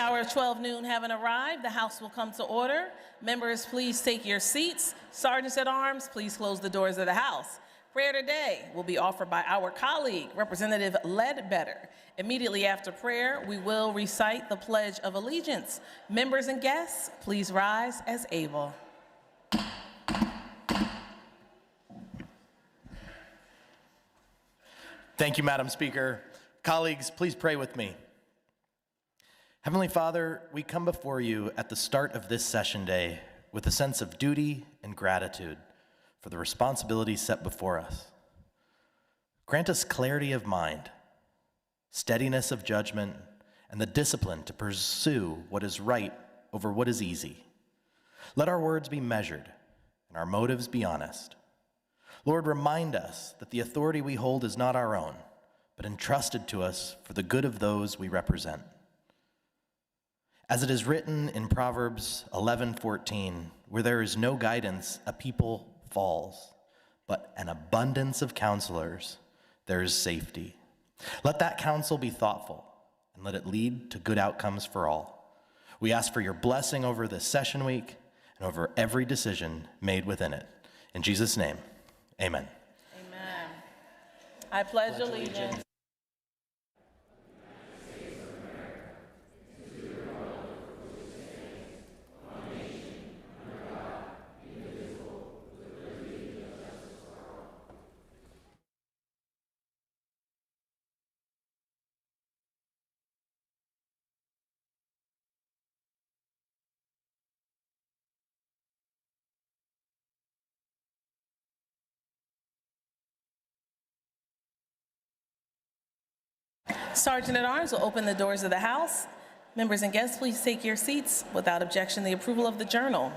hour of 12 noon having arrived, the House will come to order. Members, please take your seats. Sergeants at Arms, please close the doors of the House. Prayer today will be offered by our colleague, Representative Ledbetter. Immediately after prayer, we will recite the Pledge of Allegiance. Members and guests, please rise as able. Thank you, Madam Speaker. Colleagues, please pray with me. Heavenly Father, we come before you at the start of this session day with a sense of duty and gratitude for the responsibilities set before us. Grant us clarity of mind, steadiness of judgment, and the discipline to pursue what is right over what is easy. Let our words be measured and our motives be honest. Lord, remind us that the authority we hold is not our own, but entrusted to us for the good of those we represent. As it is written in Proverbs 11:14, where there is no guidance, a people falls, but an abundance of counselors, there is safety. Let that counsel be thoughtful, and let it lead to good outcomes for all. We ask for your blessing over this session week and over every decision made within it. In Jesus' name, amen. Amen. I pledge allegiance. Sergeant at Arms will open the doors of the House. Members and guests, please take your seats. Without objection, the approval of the journal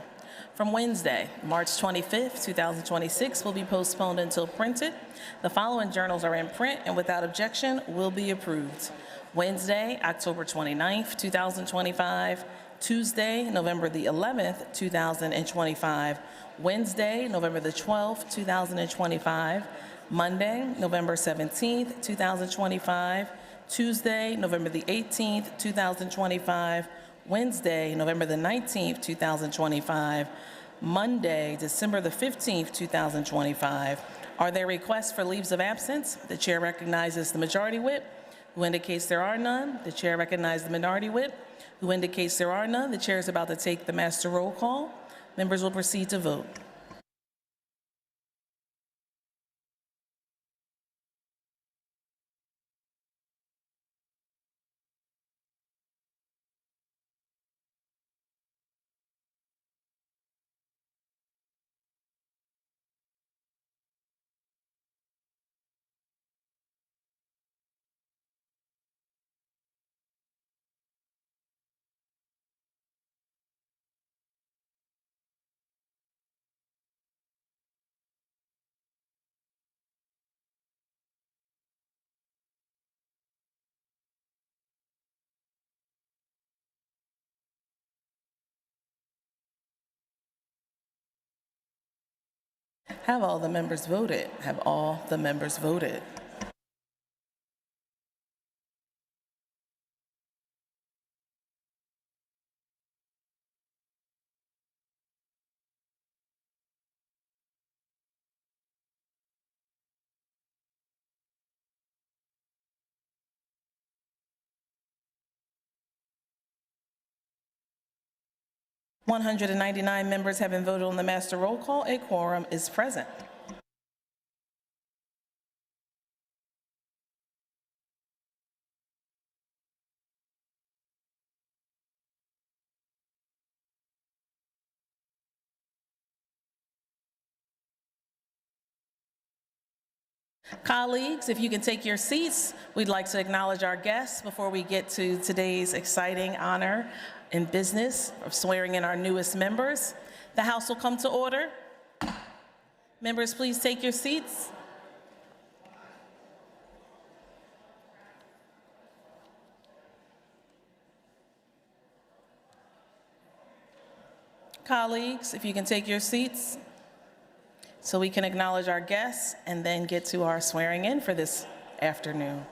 from Wednesday, March 25th, 2026 will be postponed until printed. The following journals are in print and without objection will be approved. Wednesday, October 29th, 2025. Tuesday, November the 11th, 2025. Wednesday, November the 12th, 2025. Monday, November 17th, 2025. Tuesday, November the 18th, 2025. Wednesday, November the 19th, 2025. Monday, December the 15th, 2025. Are there requests for leaves of absence? The chair recognizes the majority whip, who indicates there are none. The chair recognizes the minority whip, who indicates there are none. The chair is about to take the master roll call. Members will proceed to vote. Have all the members voted? Have all the members voted? "199 members have been voted on the master roll call. A quorum is present. Colleagues, if you can take your seats, we'd like to acknowledge our guests before we get to today's exciting honor and business of swearing in our newest members. The House will come to order. Members, please take your seats. Colleagues, if you can take your seats so we can acknowledge our guests and then get to our swearing in for this afternoon.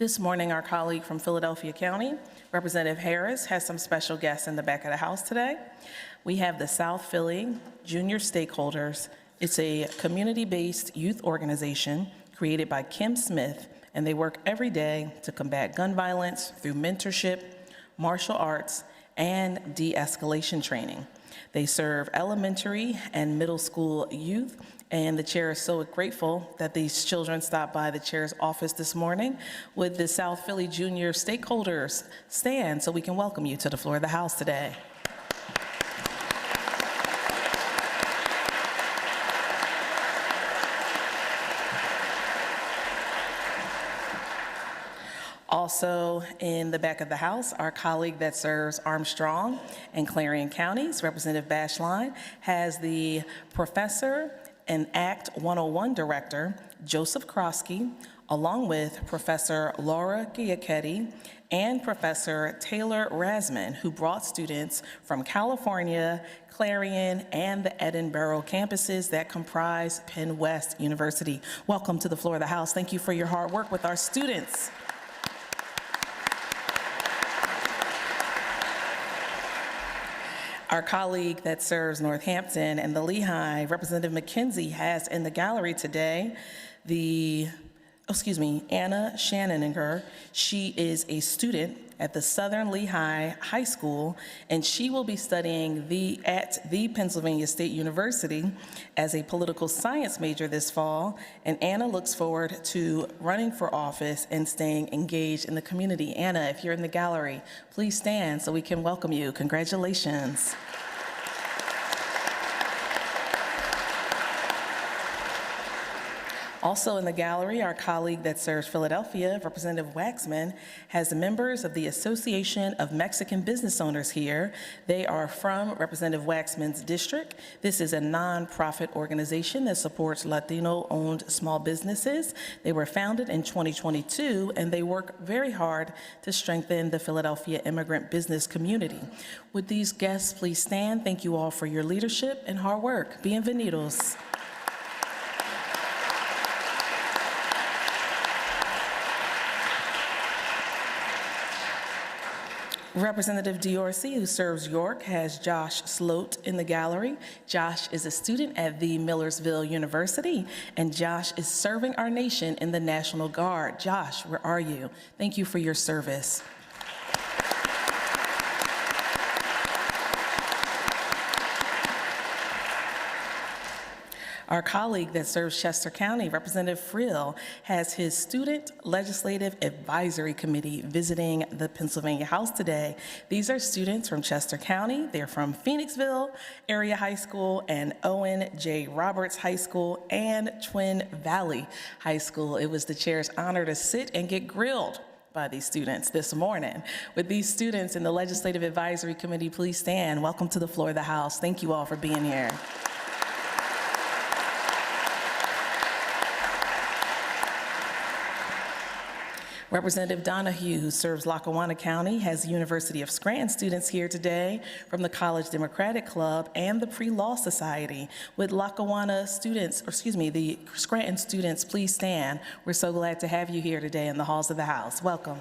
This morning, our colleague from Philadelphia County, Representative Harris, has some special guests in the back of the house today. We have the South Philly Junior Stakeholders. It's a community-based youth organization created by Kim Smith, and they work every day to combat gun violence through mentorship, martial arts, and de-escalation training. They serve elementary and middle school youth, and the chair is so grateful that these children stopped by the chair's office this morning. Would the South Philly Junior Stakeholders stand so we can welcome you to the floor of the House today? Also in the back of the House, our colleague that serves Armstrong and Clarion counties, Representative Bashline, has the professor and Act 101 director, Joseph Krosky, along with Professor Laura Giacchetti and Professor Taylor Rasman, who brought students from California, Clarion, and the Edinburgh campuses that comprise Penn West University. Welcome to the floor of the House. Thank you for your hard work with our students. Our colleague that serves Northampton and the Lehigh, Representative McKenzie, has in the gallery today Anna Shannoninger. She is a student at the Southern Lehigh High School, and she will be studying at the Pennsylvania State University as a political science major this fall. And Anna looks forward to running for office and staying engaged in the community. Anna, if you're in the gallery, please stand so we can welcome you. Congratulations. Also in the gallery, our colleague that serves Philadelphia, Representative Waxman, has the members of the Association of Mexican Business Owners here. They are from Representative Waxman's district. This is a nonprofit organization that supports Latino-owned small businesses. They were founded in 2022, and they work very hard to strengthen the Philadelphia immigrant business community. Would these guests please stand? Thank you all for your leadership and hard work. Bienvenidos. Representative Diorsi, who serves York, has Josh Sloat in the gallery. Josh is a student at the Millersville University, and Josh is serving our nation in the National Guard. Josh, where are you? Thank you for your service. Our colleague that serves Chester County, Representative Frill, has his Student Legislative Advisory Committee visiting the Pennsylvania House today. These are students from Chester County. They're from Phoenixville Area High School and Owen J. Roberts High School and Twin Valley High School. It was the chair's honor to sit and get grilled by these students this morning. With these students in the Legislative Advisory Committee, please stand. Welcome to the floor of the House. Thank you all for being here. Representative Donahue, who serves Lackawanna County, has the University of Scranton students here today from the College Democratic Club and the Pre-Law Society. With Lackawanna students, the Scranton students, please stand. We're so glad to have you here today in the halls of the House. Welcome.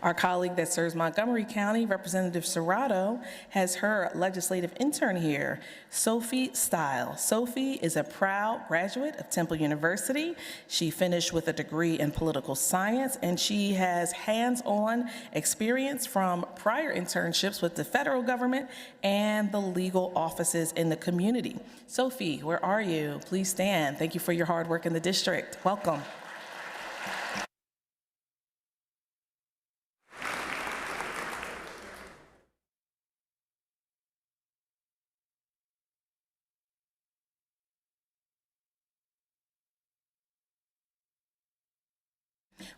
Our colleague that serves Montgomery County, Representative Serrato, has her legislative intern here, Sophie Stile. Sophie is a proud graduate of Temple University. She finished with a degree in political science, and she has hands-on experience from prior internships with the federal government and the legal offices in the community. Sophie, where are you? Please stand. Thank you for your hard work in the district. Welcome.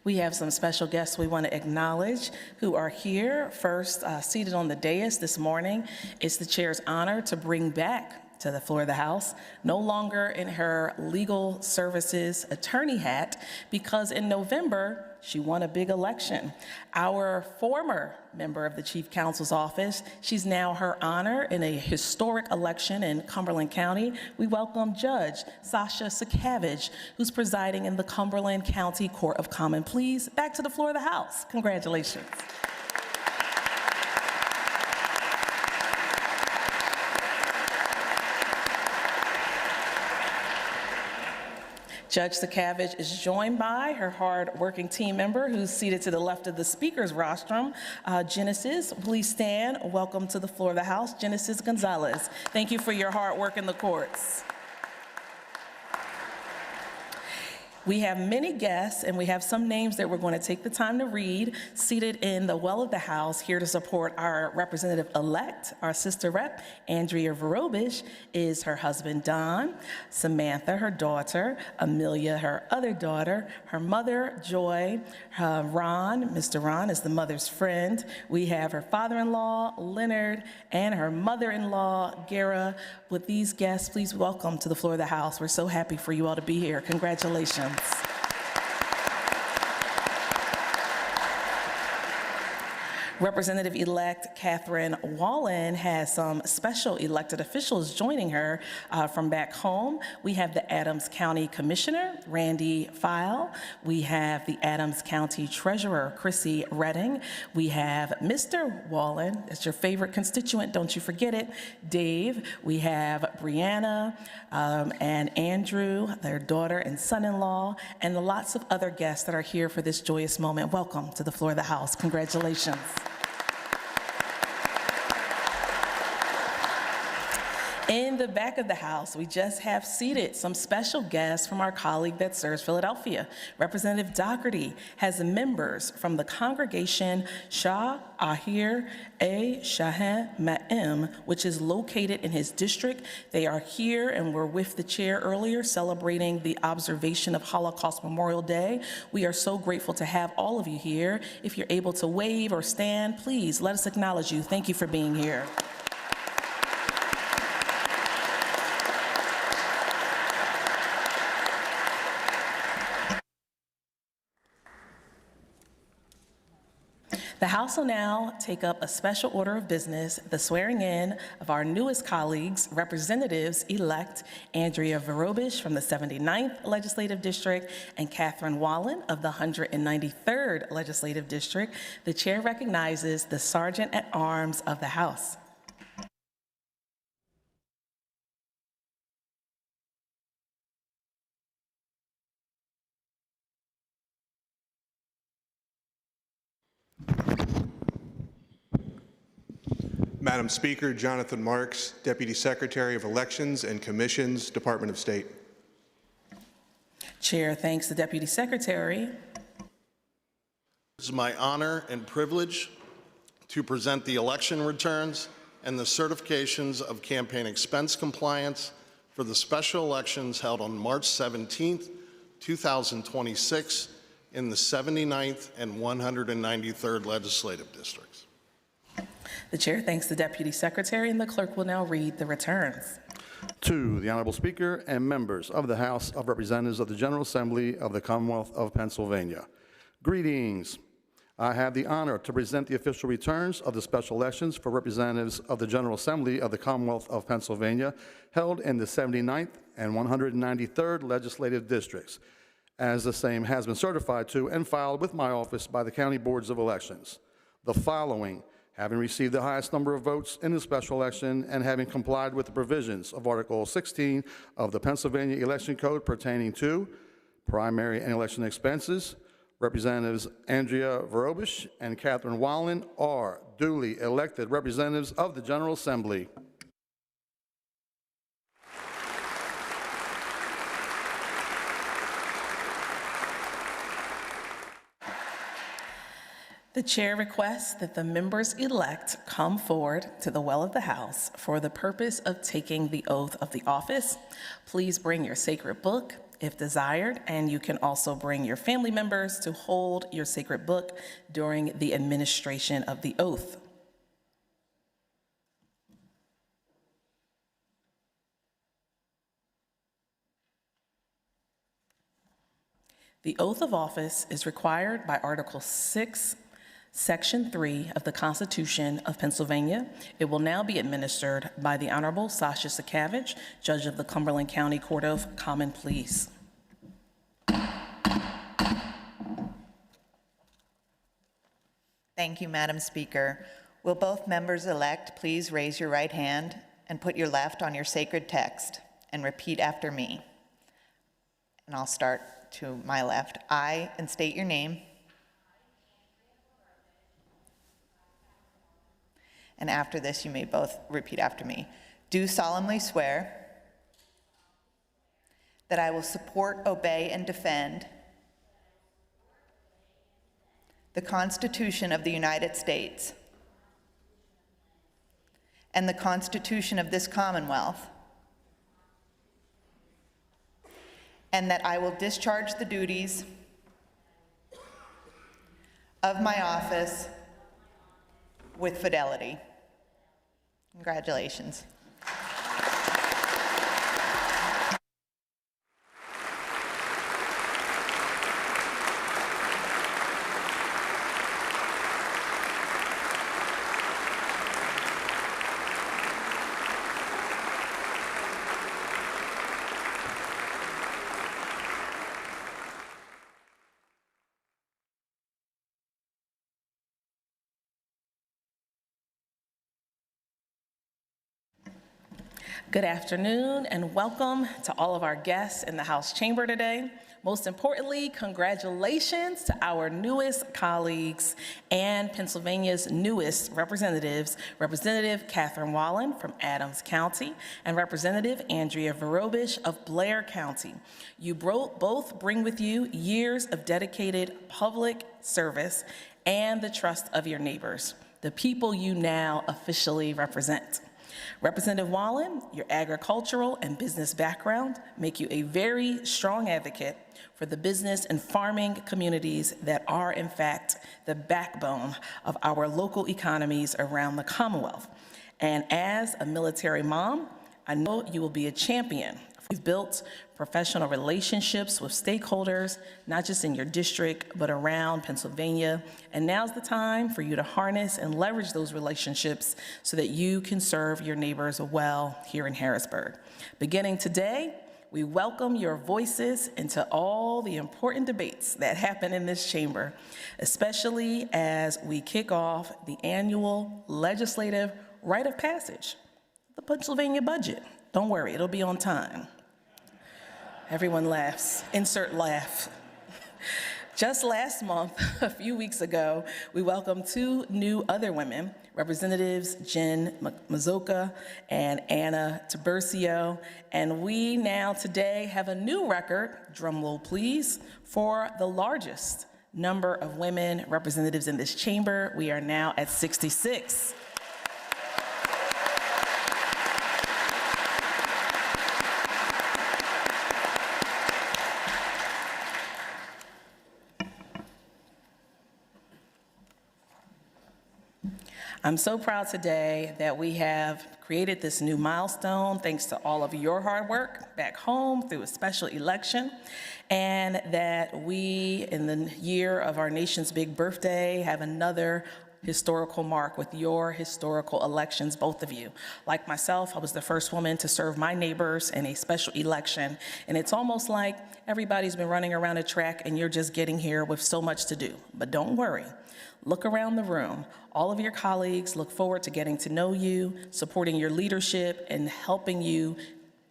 We have some special guests we want to acknowledge who are here. First, seated on the dais this morning, it's the chair's honor to bring back to the floor of the House, no longer in her legal services attorney hat, because in November, she won a big election. Our former member of the Chief Counsel's Office, she's now her honor in a historic election in Cumberland County. We welcome Judge Sasha Sakavage, who's presiding in the Cumberland County Court of Common Pleas. Back to the floor of the House. Congratulations. Judge Sakavage is joined by her hard-working team member who's seated to the left of the speaker's rostrum, Genesis. Please stand. Welcome to the floor of the House, Genesis Gonzalez. Thank you for your hard work in the courts. We have many guests, and we have some names that we're going to take the time to read. Seated in the well of the House, here to support our representative-elect, our sister rep, Andrea Vorobich, is her husband, Don, Samantha, her daughter, Amelia, her other daughter, her mother, Joy, Ron, Mr. Ron is the mother's friend. We have her father-in-law, Leonard, and her mother-in-law, Gara. With these guests, please welcome to the floor of the House. We're so happy for you all to be here. Congratulations. Representative-elect Catherine Wallen has some special elected officials joining her from back home. We have the Adams County Commissioner, Randy File. We have the Adams County Treasurer, Chrissy Redding. We have Mr. Wallen, it's your favorite constituent, don't you forget it, Dave. We have Brianna and Andrew, their daughter and son-in-law, and lots of other guests that are here for this joyous moment. Welcome to the floor of the House. Congratulations. In the back of the House, we just have seated some special guests from our colleague that serves Philadelphia. Representative Doherty has members from the congregation Shah Ahir A. Shahen Ma'im, which is located in his district. They are here and were with the chair earlier celebrating the observation of Holocaust Memorial Day. We are so grateful to have all of you here. If you're able to wave or stand, please let us acknowledge you. Thank you for being here. The House will now take up a special order of business, the swearing in of our newest colleagues, Representatives-elect Andrea Vorobich from the 79th Legislative District and Catherine Wallen of the 193rd Legislative District. The chair recognizes the Sergeant at Arms of the House. Madam Speaker, Jonathan Marks, Deputy Secretary of Elections and Commissions, Department of State. Chair thanks the Deputy Secretary. It is my honor and privilege to present the election returns and the certifications of campaign expense compliance for the special elections held on March 17th, 2026 in the 79th and 193rd Legislative Districts. The chair thanks the Deputy Secretary, and the clerk will now read the returns. To the Honorable Speaker and members of the House of Representatives of the General Assembly of the Commonwealth of Pennsylvania. Greetings. I have the honor to present the official returns of the special elections for representatives of the General Assembly of the Commonwealth of Pennsylvania held in the 79th and 193rd Legislative Districts, as the same has been certified to and filed with my office by the County Boards of Elections. The following, having received the highest number of votes in the special election and having complied with the provisions of Article 16 of the Pennsylvania Election Code pertaining to primary and election expenses, Representatives Andrea Vorobich and Catherine Wallen are duly elected representatives of the General Assembly. The chair requests that the members-elect come forward to the well of the House for the purpose of taking the oath of the office. Please bring your sacred book if desired, and you can also bring your family members to hold your sacred book during the administration of the oath. The oath of office is required by Article 6, Section 3 of the Constitution of Pennsylvania. It will now be administered by the Honorable Sasha Sakavich, Judge of the Cumberland County Court of Common Pleas. Thank you, Madam Speaker. Will both members-elect please raise your right hand and put your left on your sacred text and repeat after me. And I'll start to my left. I, and state your name. And after this, you may both repeat after me. Do solemnly swear that I will support, obey, and defend the Constitution of the United States and the Constitution of this Commonwealth, and that I will discharge the duties of my office with fidelity. Congratulations. Good afternoon and welcome to all of our guests in the House chamber today. Most importantly, congratulations to our newest colleagues and Pennsylvania's newest representatives, Representative Catherine Wallen from Adams County and Representative Andrea Vorobich of Blair County. You both bring with you years of dedicated public service and the trust of your neighbors, the people you now officially represent. Representative Wallen, your agricultural and business background make you a very strong advocate for the business and farming communities that are, in fact, the backbone of our local economies around the Commonwealth. And as a military mom, I know you will be a champion. You've built professional relationships with stakeholders, not just in your district, but around Pennsylvania. And now's the time for you to harness and leverage those relationships so that you can serve your neighbors well here in Harrisburg. Beginning today, we welcome your voices into all the important debates that happen in this chamber, especially as we kick off the annual legislative rite of passage, the Pennsylvania budget. Don't worry, it'll be on time. Everyone laughs. Insert laugh. Just last month, a few weeks ago, we welcomed two new other women, Representatives Jen Mazoka and Anna Tiburcio, and we now today have a new record, drum roll please, for the largest number of women representatives in this chamber. We are now at 66. I'm so proud today that we have created this new milestone thanks to all of your hard work back home through a special election, and that we, in the year of our nation's big birthday, have another historical mark with your historical elections, both of you. Like myself, I was the first woman to serve my neighbors in a special election, and it's almost like everybody's been running around a track and you're just getting here with so much to do. But don't worry. Look around the room. All of your colleagues look forward to getting to know you, supporting your leadership, and helping you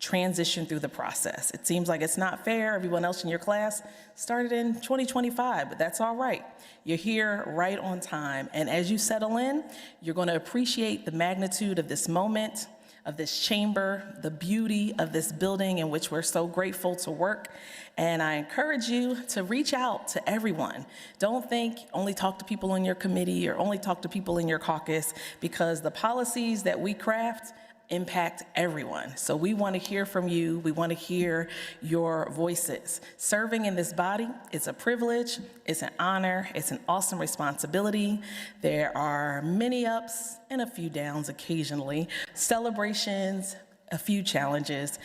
transition through the process. It seems like it's not fair. Everyone else in your class started in 2025, but that's all right. You're here right on time. And as you settle in, you're going to appreciate the magnitude of this moment, of this chamber, the beauty of this building in which we're so grateful to work. And I encourage you to reach out to everyone. Don't think only talk to people on your committee or only talk to people in your caucus, because the policies that we craft impact everyone. So we want to hear from you. We want to hear your voices. Serving in this body is a privilege, it's an honor, it's an awesome responsibility. There are many ups and a few downs occasionally, celebrations, a few challenges.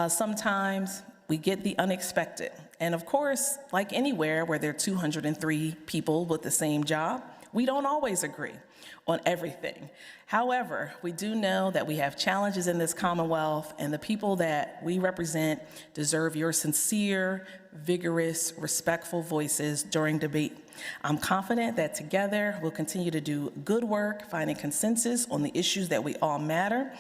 Sometimes we get the unexpected, And of course, like anywhere where there are 203 people with the same job, we don't always agree on everything. However, we do know that we have challenges in this Commonwealth, and the people that we represent deserve your sincere, vigorous, respectful voices during debate. I'm confident that together we'll continue to do good work, finding consensus on the issues that we all matter,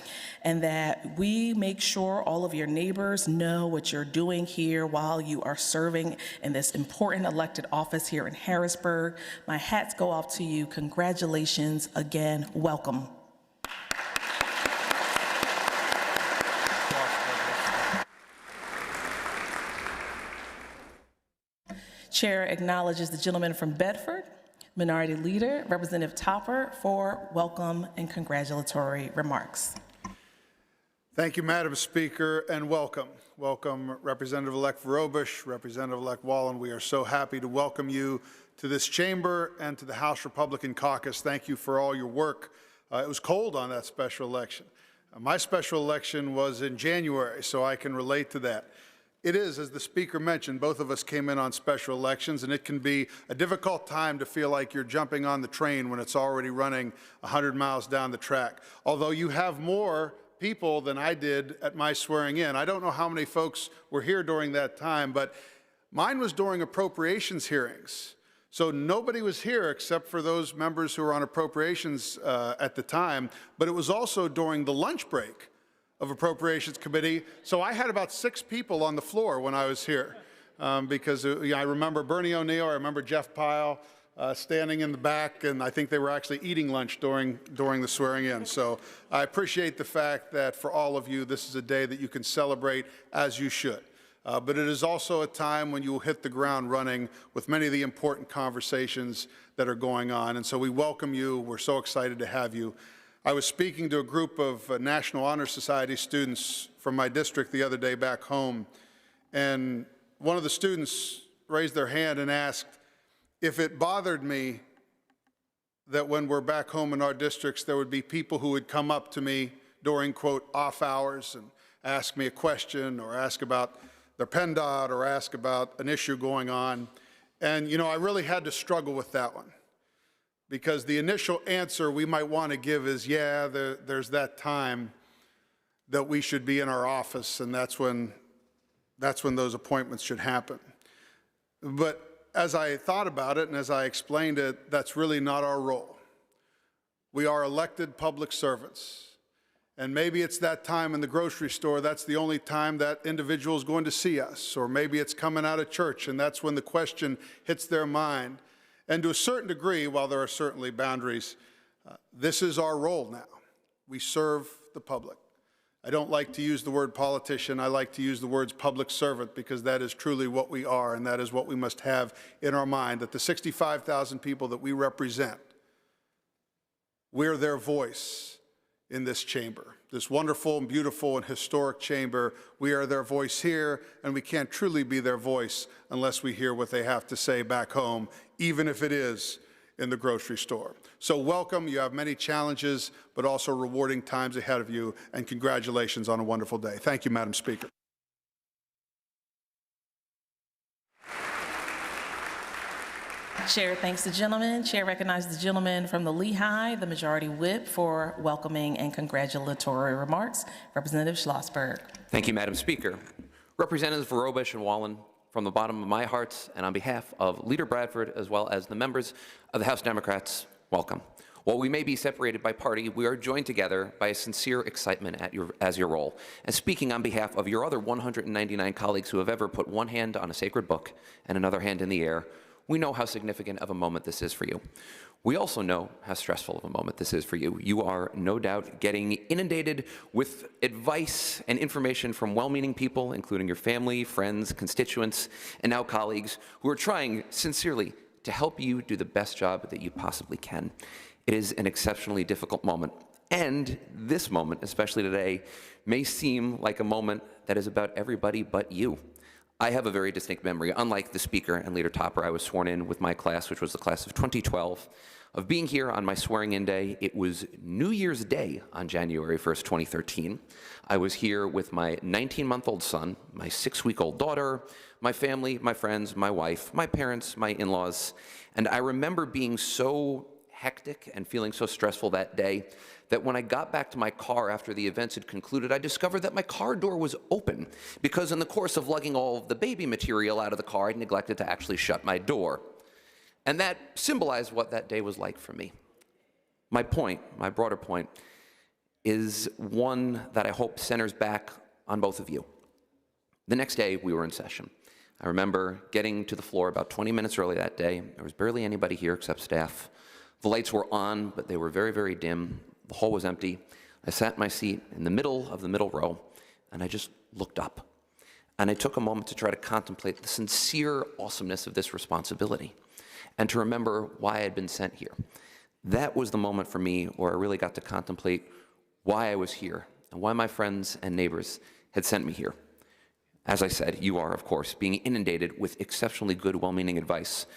and that we make sure all of your neighbors know what you're doing here while you are serving in this important elected office here in Harrisburg. My hats go off to you. Congratulations again. Welcome. Chair acknowledges the gentleman from Bedford, Minority Leader, Representative Topper, for welcome and congratulatory remarks. Thank you, Madam Speaker, and welcome. Welcome, Representative-elect Verobush, Representative-elect Wallen. We are so happy to welcome you to this chamber and to the House Republican Caucus. Thank you for all your work. It was cold on that special election. My special election was in January, so I can relate to that. It is, as the Speaker mentioned, both of us came in on special elections, and it can be a difficult time to feel like you're jumping on the train when it's already running 100 miles down the track. Although you have more people than I did at my swearing in. I don't know how many folks were here during that time, but mine was during appropriations hearings. So nobody was here except for those members who were on appropriations at the time, but it was also during the lunch break of Appropriations Committee. So I had about 6 people on the floor when I was here because I remember Bernie O'Neill, I remember Jeff Pyle standing in the back, and I think they were actually eating lunch during the swearing in. So I appreciate the fact that for all of you, this is a day that you can celebrate as you should. But it is also a time when you will hit the ground running with many of the important conversations that are going on. And so we welcome you. We're so excited to have you. I was speaking to a group of National Honor Society students from my district the other day back home, and one of the students raised their hand and asked if it bothered me that when we're back home in our districts, there would be people who would come up to me during, quote, off hours and ask me a question or ask about their PennDOT or ask about an issue going on. And, you know, I really had to struggle with that one. Because the initial answer we might want to give is, yeah, there's that time that we should be in our office, and that's when those appointments should happen. But as I thought about it and as I explained it, that's really not our role. We are elected public servants. And maybe it's that time in the grocery store, that's the only time that individual is going to see us. Or maybe it's coming out of church, and that's when the question hits their mind. And to a certain degree, while there are certainly boundaries, this is our role now. We serve the public. I don't like to use the word politician. I like to use the words public servant because that is truly what we are, and that is what we must have in our mind, that the 65,000 people that we represent, we're their voice in this chamber. This wonderful and beautiful and historic chamber, we are their voice here, and we can't truly be their voice unless we hear what they have to say back home, even if it is in the grocery store. So welcome. You have many challenges, but also rewarding times ahead of you, and congratulations on a wonderful day. Thank you, Madam Speaker. Chair thanks the gentleman. Chair recognizes the gentleman from the Lehigh, the Majority Whip, for welcoming and congratulatory remarks. Representative Schlossberg. Thank you, Madam Speaker. Representatives Verobush and Wallen, from the bottom of my heart and on behalf of Leader Bradford as well as the members of the House Democrats, welcome. While we may be separated by party, we are joined together by a sincere excitement as your role. And speaking on behalf of your other 199 colleagues who have ever put one hand on a sacred book and another hand in the air, we know how significant of a moment this is for you. We also know how stressful of a moment this is for you. You are no doubt getting inundated with advice and information from well-meaning people, including your family, friends, constituents, and now colleagues who are trying sincerely to help you do the best job that you possibly can. It is an exceptionally difficult moment. And this moment, especially today, may seem like a moment that is about everybody but you. I have a very distinct memory. Unlike the speaker and Leader Topper, I was sworn in with my class, which was the class of 2012, of being here on my swearing-in day. It was New Year's Day on January 1st, 2013. I was here with my 19-month-old son, my 6-week-old daughter, my family, my friends, my wife, my parents, my in-laws, and I remember being so hectic and feeling so stressful that day that when I got back to my car after the events had concluded, I discovered that my car door was open because in the course of lugging all of the baby material out of the car, I'd neglected to actually shut my door. And that symbolized what that day was like for me. My point, my broader point, is one that I hope centers back on both of you. The next day, we were in session. I remember getting to the floor about 20 minutes early that day. There was barely anybody here except staff. The lights were on, but they were very, very dim. The hall was empty. I sat in my seat in the middle of the middle row, and I just looked up. And I took a moment to try to contemplate the sincere awesomeness of this responsibility and to remember why I had been sent here. That was the moment for me where I really got to contemplate why I was here and why my friends and neighbors had sent me here. As I said, you are, of course, being inundated with exceptionally good, well-meaning advice.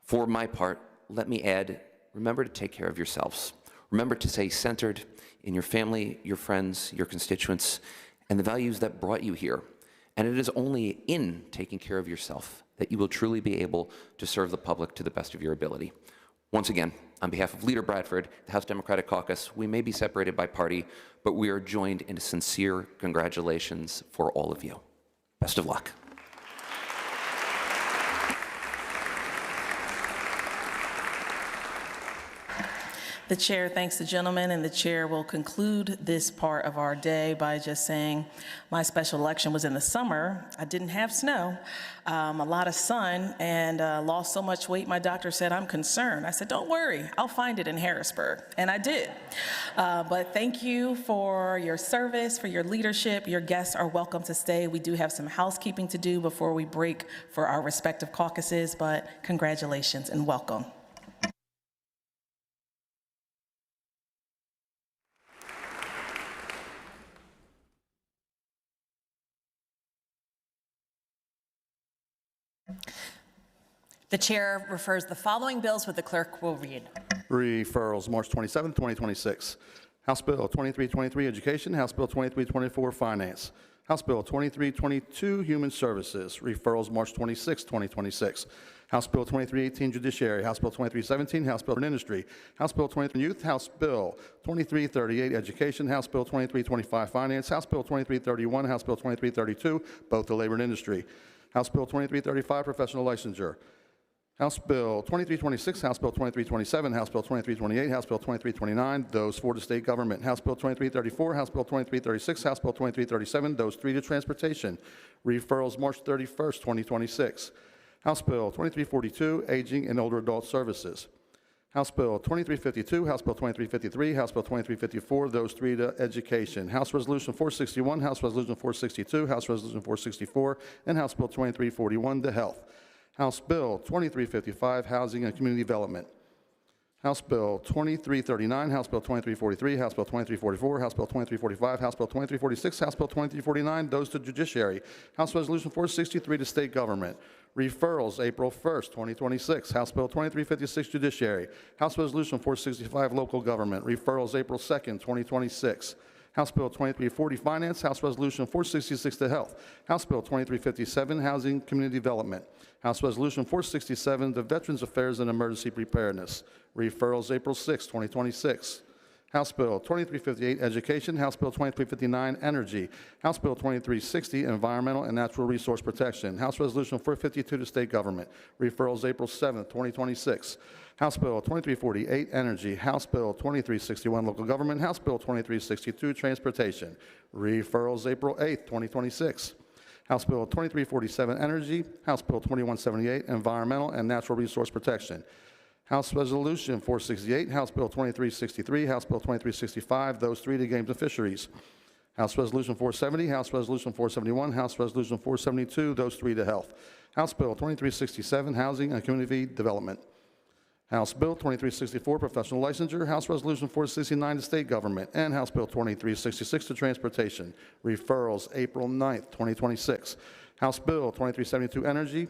For my part, let me add, remember to take care of yourselves. Remember to stay centered in your family, your friends, your constituents, and the values that brought you here. And it is only in taking care of yourself that you will truly be able to serve the public to the best of your ability. Once again, on behalf of Leader Bradford, the House Democratic Caucus, we may be separated by party, but we are joined in a sincere congratulations for all of you. Best of luck. The chair thanks the gentleman, and the chair will conclude this part of our day by just saying, my special election was in the summer. I didn't have snow, a lot of sun, and lost so much weight, my doctor said, I'm concerned. I said, don't worry, I'll find it in Harrisburg, and I did. But thank you for your service, for your leadership. Your guests are welcome to stay. We do have some housekeeping to do before we break for our respective caucuses, but congratulations and welcome. The chair refers the following bills, which the clerk will read. Referrals, March 27, 2026. House Bill 2323, Education. House Bill 2324, Finance. House Bill 2322, Human Services. Referrals, March 26, 2026. House Bill 2318, Judiciary. House Bill 2317, House Bill Industry. House Bill 23 Youth. House Bill 2338, Education. House Bill 2325, Finance. House Bill 2331, House Bill 2332, both the Labor and Industry. House Bill 2335, Professional Licensure. House Bill 2326, House Bill 2327, House Bill 2328, House Bill 2329, those four to state government. House Bill 2334, House Bill 2336, House Bill 2337, those three to transportation. Referrals March 31st, 2026. House Bill 2342, Aging and Older Adult Services. House Bill 2352, House Bill 2353, House Bill 2354, those three to education. House Resolution 461, House Resolution 462, House Resolution 464, and House Bill 2341 to health. House Bill 2355, Housing and Community Development. House Bill 2339, House Bill 2343, House Bill 2344, House Bill 2345, House Bill 2346, House Bill 2349, those to Judiciary. House Resolution 463 to State Government. Referrals, April 1st, 2026. House Bill 2356, Judiciary. House Resolution 465, Local Government. Referrals, April 2nd, 2026. House Bill 2340, Finance. House Resolution 466 to Health. House Bill 2357, Housing Community Development. House Resolution 467 to Veterans Affairs and Emergency Preparedness. Referrals, April 6, 2026. House Bill 2358, Education. House Bill 2359, Energy. House Bill 2360, Environmental and Natural Resource Protection. House Resolution 452 to State Government. Referrals, April 7, 2026. House Bill 2348, Energy. House Bill 2361, Local Government. House Bill 2362, Transportation. Referrals, April 8, 2026. House Bill 2347, Energy. House Bill 2178, Environmental and Natural Resource Protection. House Resolution 468, House Bill 2363, House Bill 2365, those three to Games and Fisheries. House Resolution 470, House Resolution 471, House Resolution 472, those three to Health. House Bill 2367, Housing and Community Development. House Bill 2364, Professional Licensure. House Resolution 469 to State Government. And House Bill 2366 to Transportation. Referrals, April 9th, 2026. House Bill 2372, Energy.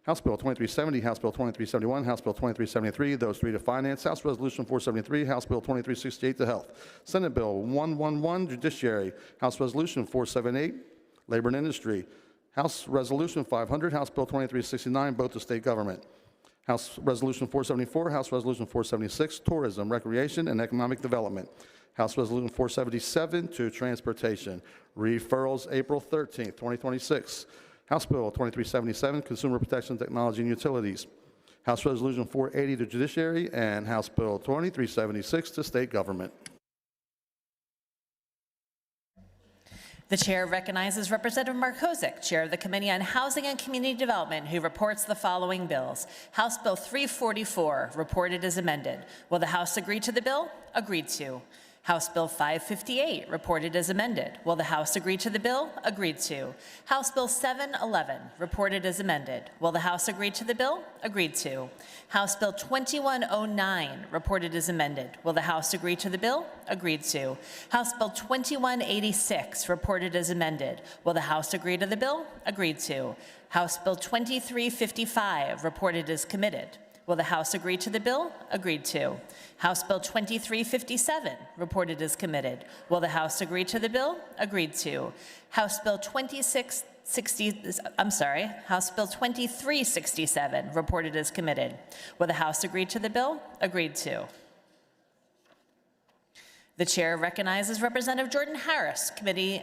House Bill 2370, House Bill 2371, House Bill 2373, those three to Finance, House Resolution 473, House Bill 2368 to Health, Senate Bill 111, Judiciary, House Resolution 478, Labor and Industry, House Resolution 500, House Bill 2369, both to State Government, House Resolution 474, House Resolution 476, Tourism, Recreation, and Economic Development, House Resolution 477 to Transportation, referrals April 13th, 2026. House Bill 2377, Consumer Protection Technology and Utilities. House Resolution 480 to Judiciary, and House Bill 2376 to State Government. The chair recognizes Representative Markozic, Chair of the Committee on Housing and Community Development, who reports the following bills. House Bill 344, reported as amended. Will the House agree to the bill? Agreed to. House Bill 558, reported as amended. Will the House agree to the bill? Agreed to. House Bill 711, reported as amended. Will the House agree to the bill? Agreed to. House Bill 2109, reported as amended. Will the House agree to the bill? Agreed to. House Bill 2186, reported as amended. Will the House agree to the bill? Agreed to. House Bill 2355, reported as committed. Will the House agree to the bill? Agreed to. House Bill 2357, reported as committed. Will the House agree to the bill? Agreed to. House Bill 2367, reported as committed. Will the House agree to the bill? Agreed to. The chair recognizes Representative Jordan Harris, Committee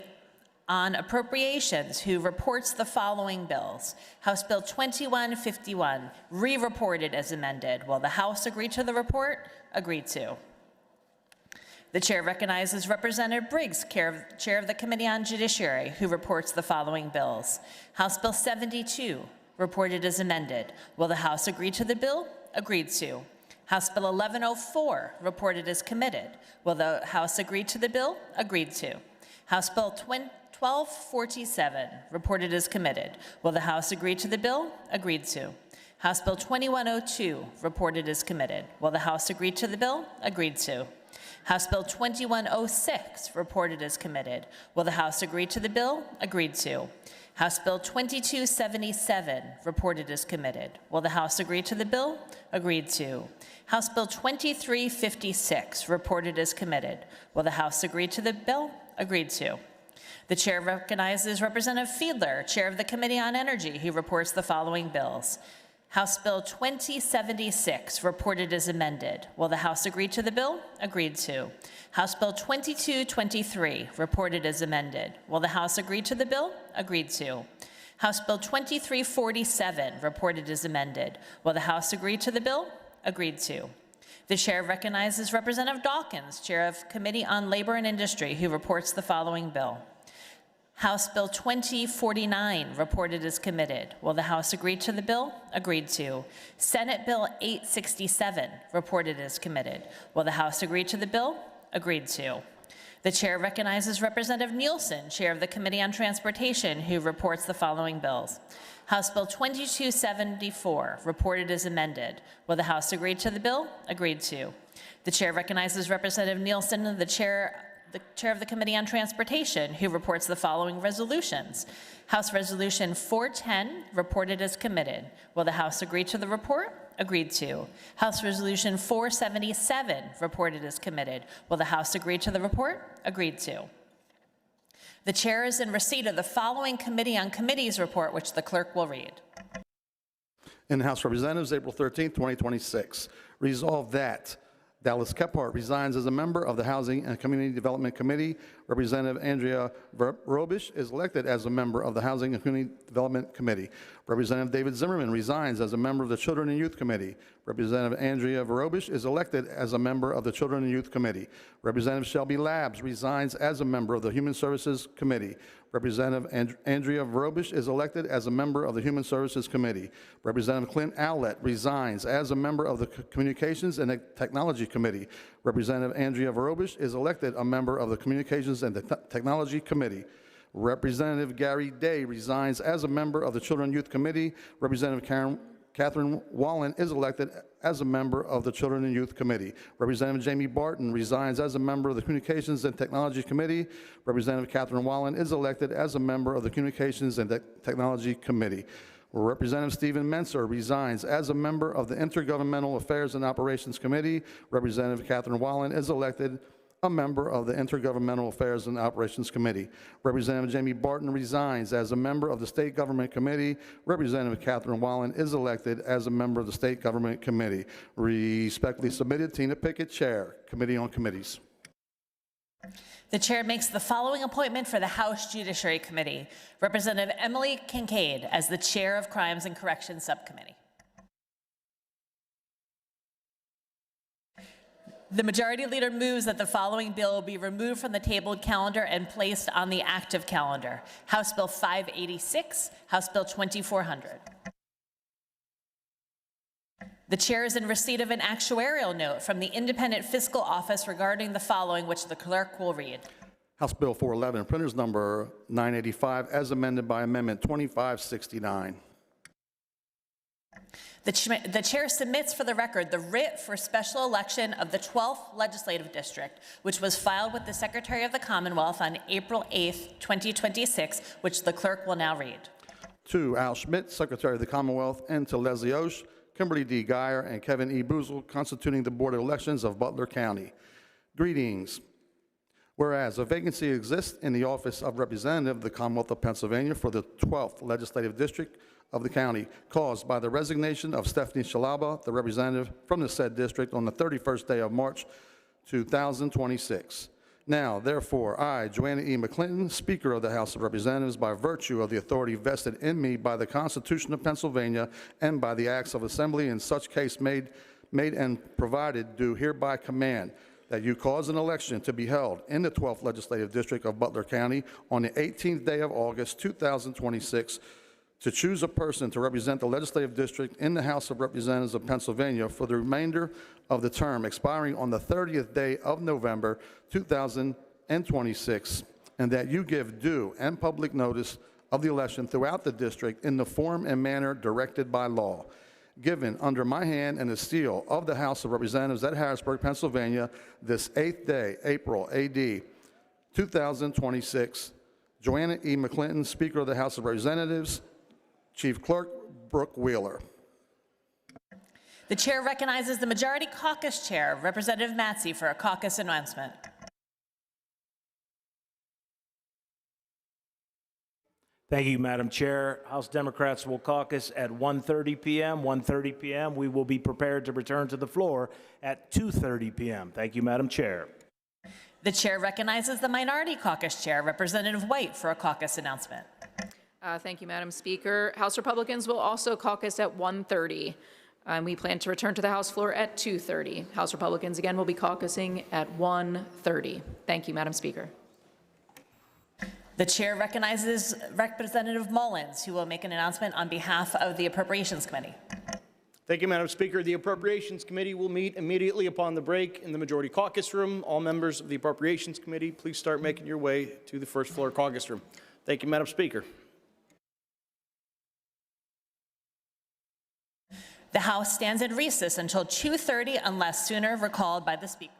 on Appropriations, who reports the following bills. House Bill 2151, re-reported as amended. Will the House agree to the report? Agreed to. The chair recognizes Representative Briggs, Chair of the Committee on Judiciary, who reports the following bills. House Bill 72, reported as amended. Will the House agree to the bill? Agreed to. House Bill 1104, reported as committed. Will the House agree to the bill? Agreed to. House Bill 1247, reported as committed. Will the House agree to the bill? Agreed to. House Bill 2102, reported as committed. Will the House agree to the bill? Agreed to. House Bill 2106, reported as committed. Will the House agree to the bill? Agreed to. House Bill 2277, reported as committed. Will the House agree to the bill? Agreed to. House Bill 2356, reported as committed. Will the House agree to the bill? Agreed to. The chair recognizes Representative Fiedler, Chair of the Committee on Energy, who reports the following bills. House Bill 2076, reported as amended. Will the House agree to the bill? Agreed to. House Bill 2223, reported as amended. Will the House agree to the bill? Agreed to. House Bill 2347, reported as amended. Will the House agree to the bill? Agreed to. The chair recognizes Representative Dawkins, Chair of Committee on Labor and Industry, who reports the following bill. House Bill 2049, reported as committed. Will the House agree to the bill? Agreed to. Senate Bill 867, reported as committed. Will the House agree to the bill? Agreed to. The chair recognizes Representative Nielsen, Chair of the Committee on Transportation, who reports the following bills. House Bill 2274, reported as amended. Will the House agree to the bill? Agreed to. The chair recognizes Representative Nielsen, the chair of the Committee on Transportation, who reports the following resolutions. House Resolution 410, reported as committed. Will the House agree to the report? Agreed to. House Resolution 477, reported as committed. Will the House agree to the report? Agreed to. The chair is in receipt of the following Committee on Committees report, which the clerk will read. In the House of Representatives, April 13, 2026, resolved that Dallas Kephart resigns as a member of the Housing and Community Development Committee. Representative Andrea Robish is elected as a member of the Housing and Community Development Committee. Representative David Zimmerman resigns as a member of the Children and Youth Committee. Representative Andrea Robish is elected as a member of the Children and Youth Committee. Representative Shelby Labs resigns as a member of the Human Services Committee. Representative Andrea Robish is elected as a member of the Human Services Committee. Representative Clint Owlett resigns as a member of the Communications and Technology Committee. Representative Andrea Robish is elected a member of the Communications and Technology Committee. Representative Gary Day resigns as a member of the Children and Youth Committee. Representative Karen Catherine Wallen is elected as a member of the Children and Youth Committee. Representative Jamie Barton resigns as a member of the Communications and Technology Committee. Representative Catherine Wallen is elected as a member of the Communications and Technology Committee. Representative Stephen Menser resigns as a member of the Intergovernmental Affairs and Operations Committee. Representative Catherine Wallen is elected a member of the Intergovernmental Affairs and Operations Committee. Representative Jamie Barton resigns as a member of the State Government Committee. Representative Catherine Wallen is elected as a member of the State Government Committee. Respectfully submitted, Tina Pickett, Chair, Committee on Committees. The chair makes the following appointment for the House Judiciary Committee. Representative Emily Kincaid as the Chair of Crimes and Corrections Subcommittee. The Majority Leader moves that the following bill be removed from the tabled calendar and placed on the active calendar. House Bill 586, House Bill 2400. The chair is in receipt of an actuarial note from the Independent Fiscal Office regarding the following, which the clerk will read. House Bill 411, printers number 985, as amended by Amendment 2569. The chair submits for the record the writ for special election of the 12th Legislative District, which was filed with the Secretary of the Commonwealth on April 8th, 2026, which the clerk will now read. To Al Schmidt, Secretary of the Commonwealth, and to Leslie Osh, Kimberly D. Geyer, and Kevin E. Boozle, constituting the Board of Elections of Butler County. Greetings. Whereas a vacancy exists in the office of Representative of the Commonwealth of Pennsylvania for the 12th Legislative District of the county, caused by the resignation of Stephanie Shalaba, the representative from the said district, on the 31st day of March 2026. Now, therefore, I, Joanna E. McClinton, Speaker of the House of Representatives, by virtue of the authority vested in me by the Constitution of Pennsylvania and by the acts of Assembly in such case made and provided, do hereby command that you cause an election to be held in the 12th Legislative District of Butler County on the 18th day of August 2026 to choose a person to represent the legislative district in the House of Representatives of Pennsylvania for the remainder of the term expiring on the 30th day of November 2026, and that you give due and public notice of the election throughout the district in the form and manner directed by law. Given under my hand and the seal of the House of Representatives at Harrisburg, Pennsylvania, this 8th day, April, AD 2026, Joanna E. McClinton, Speaker of the House of Representatives, Chief Clerk Brooke Wheeler. The chair recognizes the Majority Caucus Chair, Representative Matzey, for a caucus announcement. Thank you, Madam Chair. House Democrats will caucus at 1:30 p.m. 1:30 p.m. We will be prepared to return to the floor at 2:30 p.m. Thank you, Madam Chair. The chair recognizes the Minority Caucus Chair, Representative White, for a caucus announcement. Thank you, Madam Speaker. House Republicans will also caucus at 1:30. We plan to return to the House floor at 2:30. House Republicans, again, will be caucusing at 1:30. Thank you, Madam Speaker. The chair recognizes Representative Mullins, who will make an announcement on behalf of the Appropriations Committee. Thank you, Madam Speaker. The Appropriations Committee will meet immediately upon the break in the Majority Caucus Room. All members of the Appropriations Committee, please start making your way to the first floor caucus room. Thank you, Madam Speaker. The House stands in recess until 2:30 unless sooner recalled by the Speaker.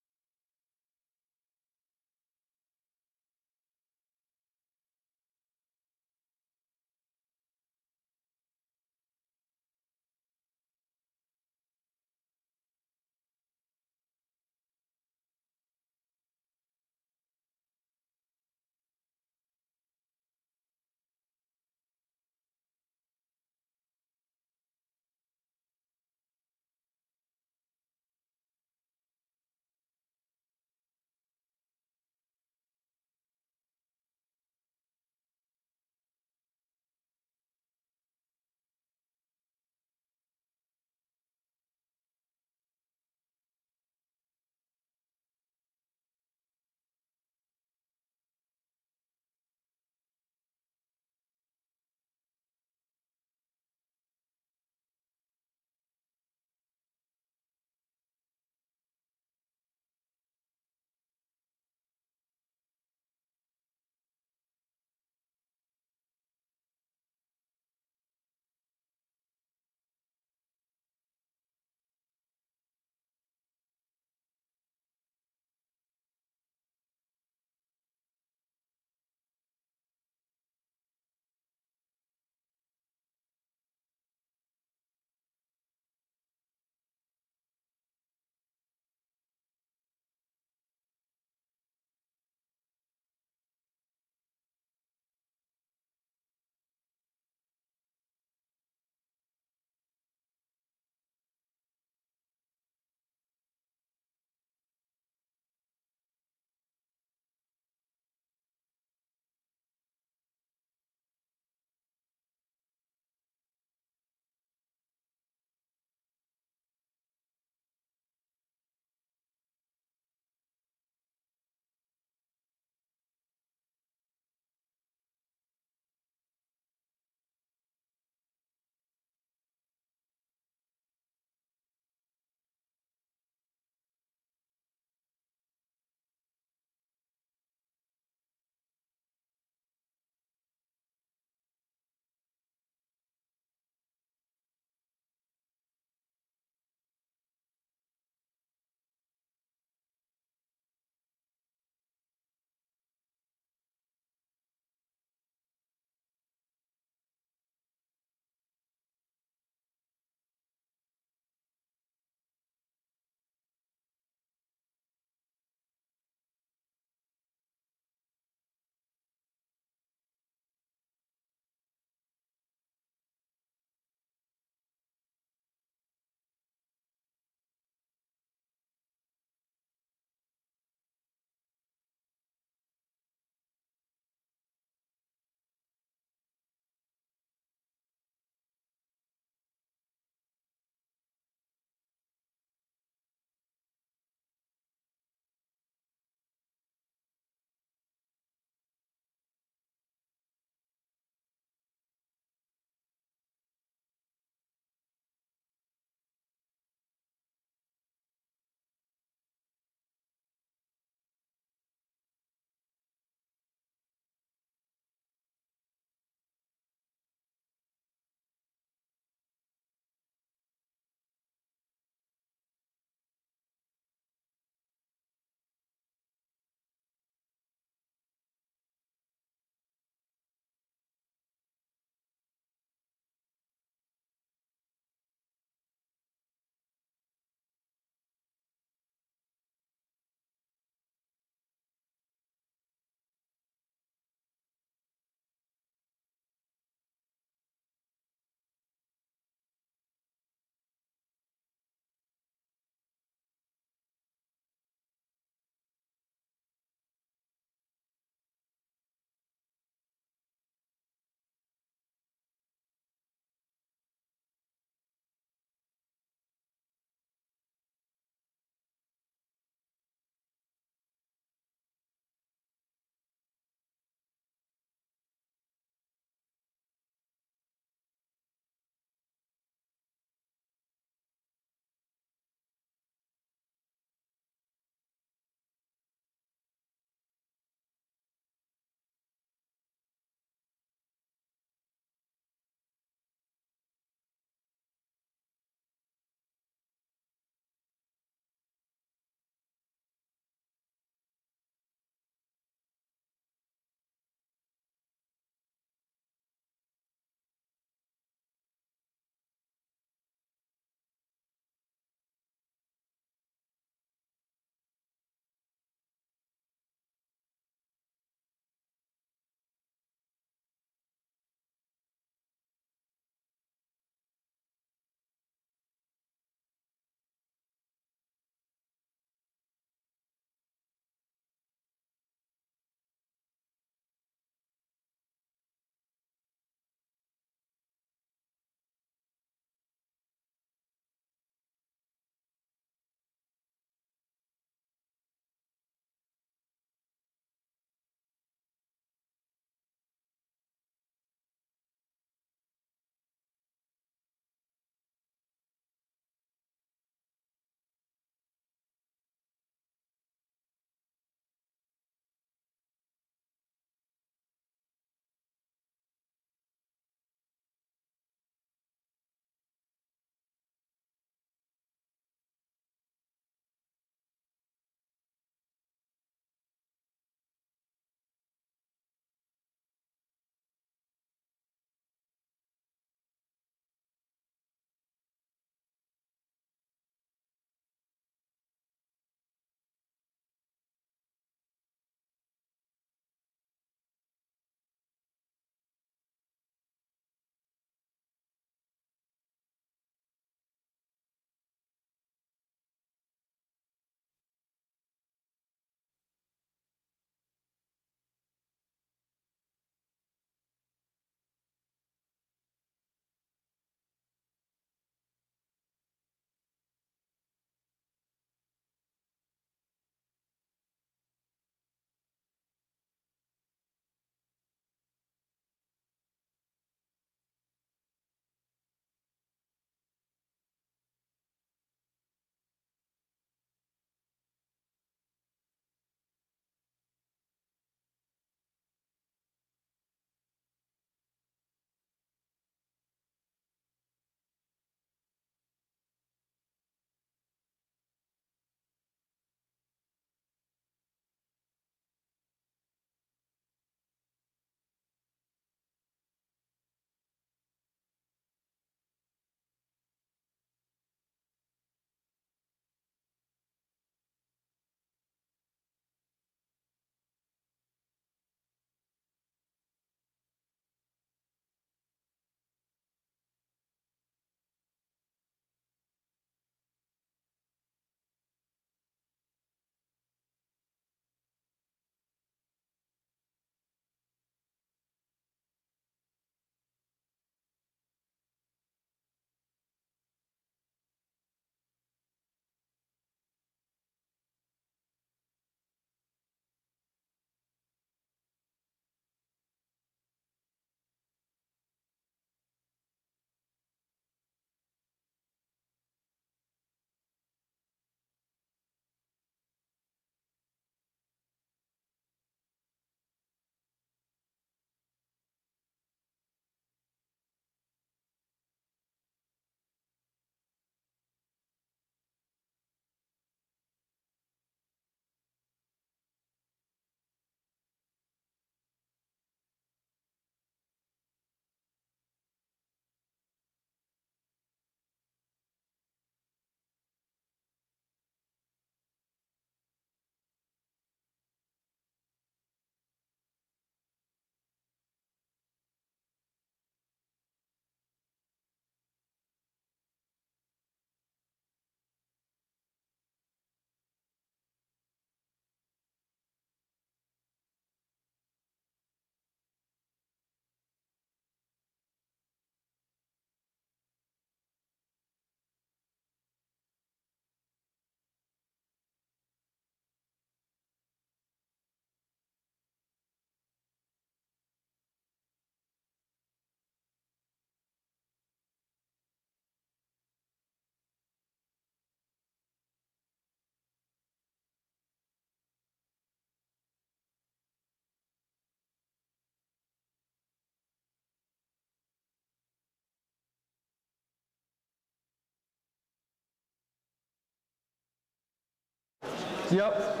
Yep.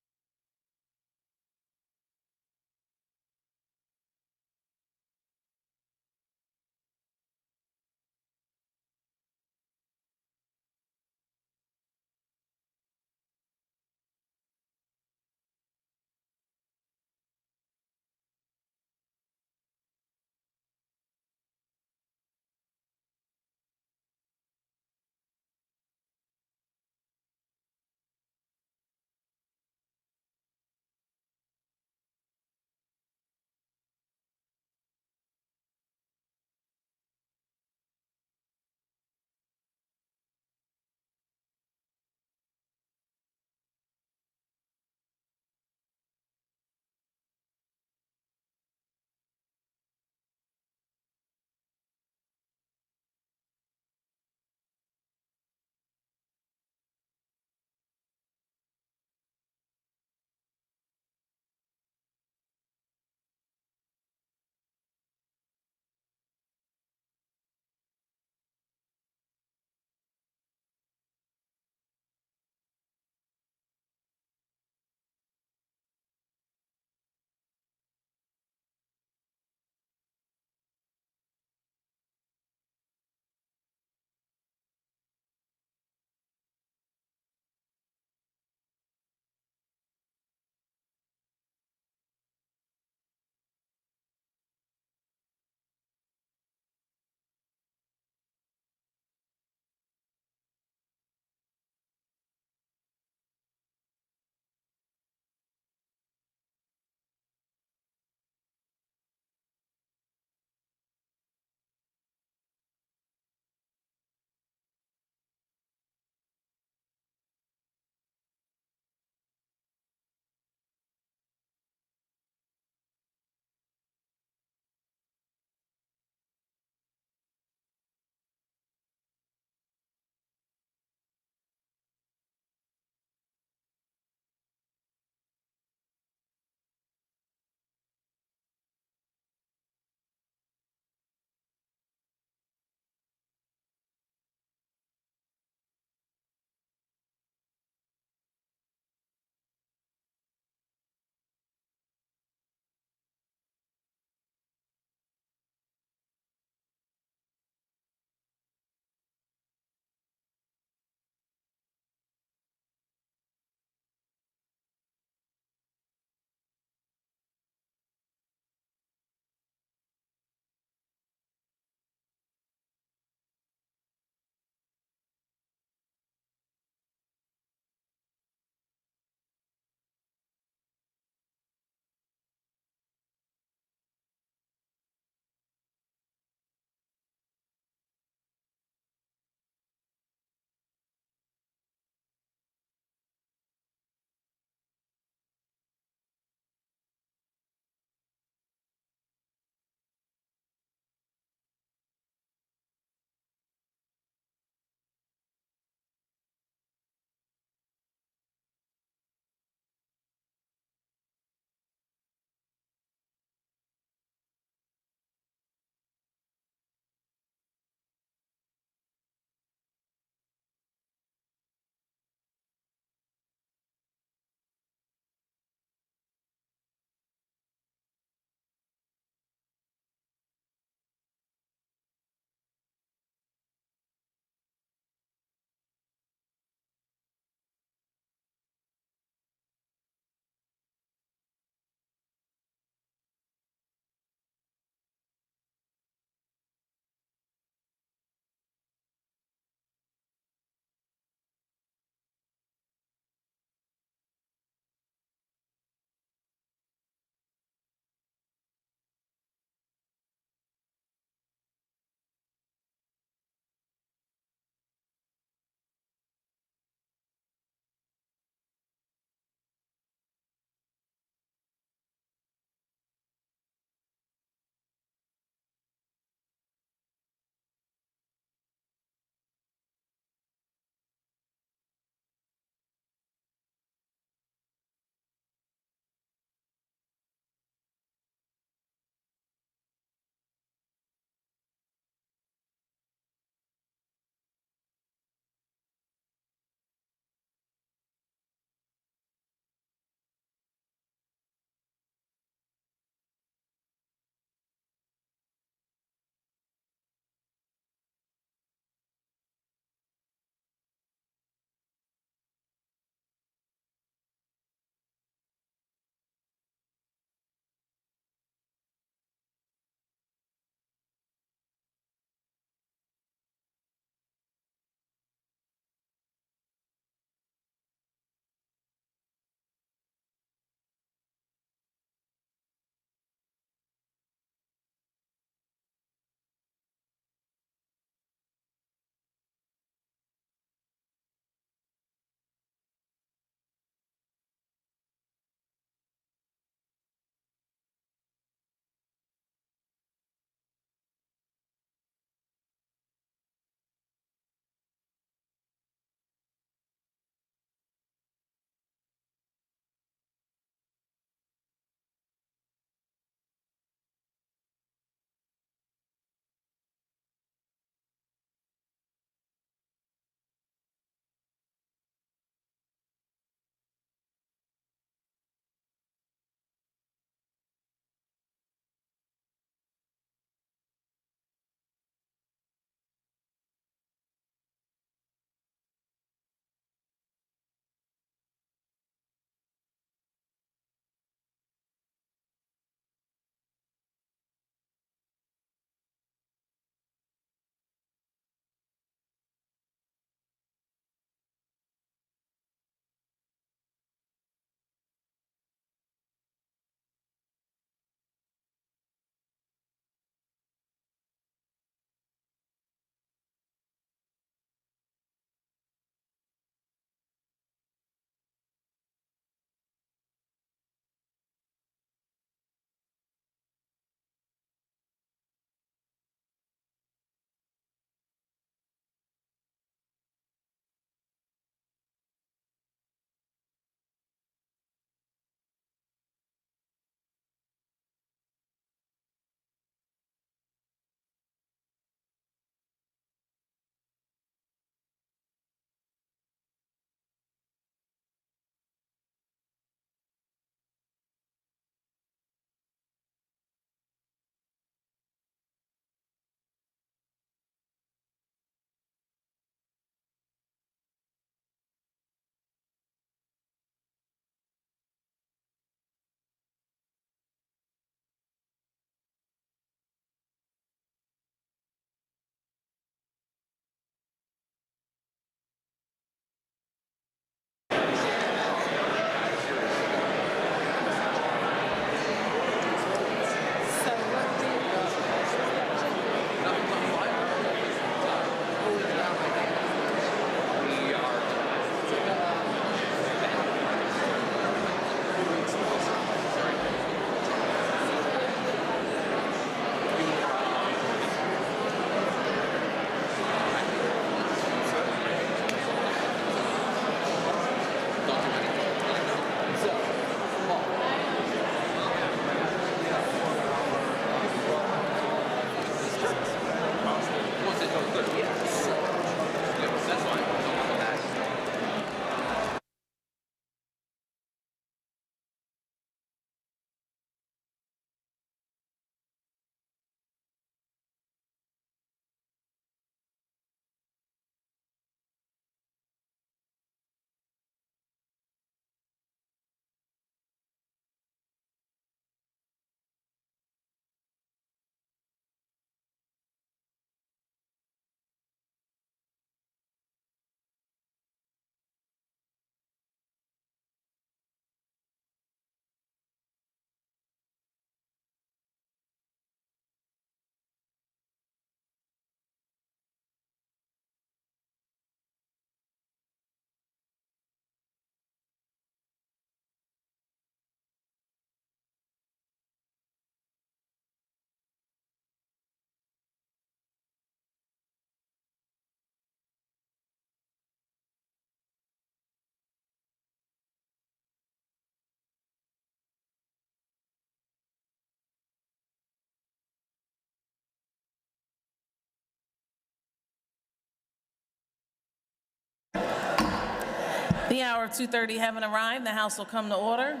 The hour of 2:30 having arrived, the House will come to order.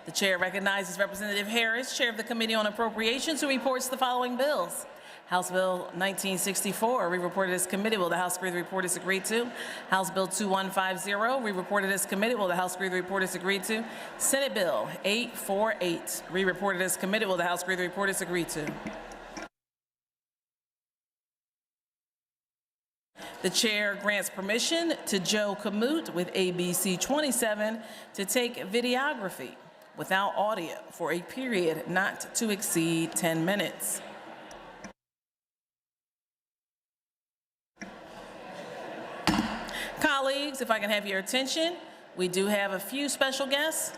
The chair recognizes Representative Harris, Chair of the Committee on Appropriations, who reports the following bills. House Bill 1964, re-reported as committee. Will the House agree the report is agreed to? House Bill 2150, re-reported as committee. Will the House agree the report is agreed to? Senate Bill 848, re-reported as committee. Will the House agree the report is agreed to? The chair grants permission to Joe Kamut with ABC 27 to take videography without audio for a period not to exceed 10 minutes. Colleagues, if I can have your attention, we do have a few special guests.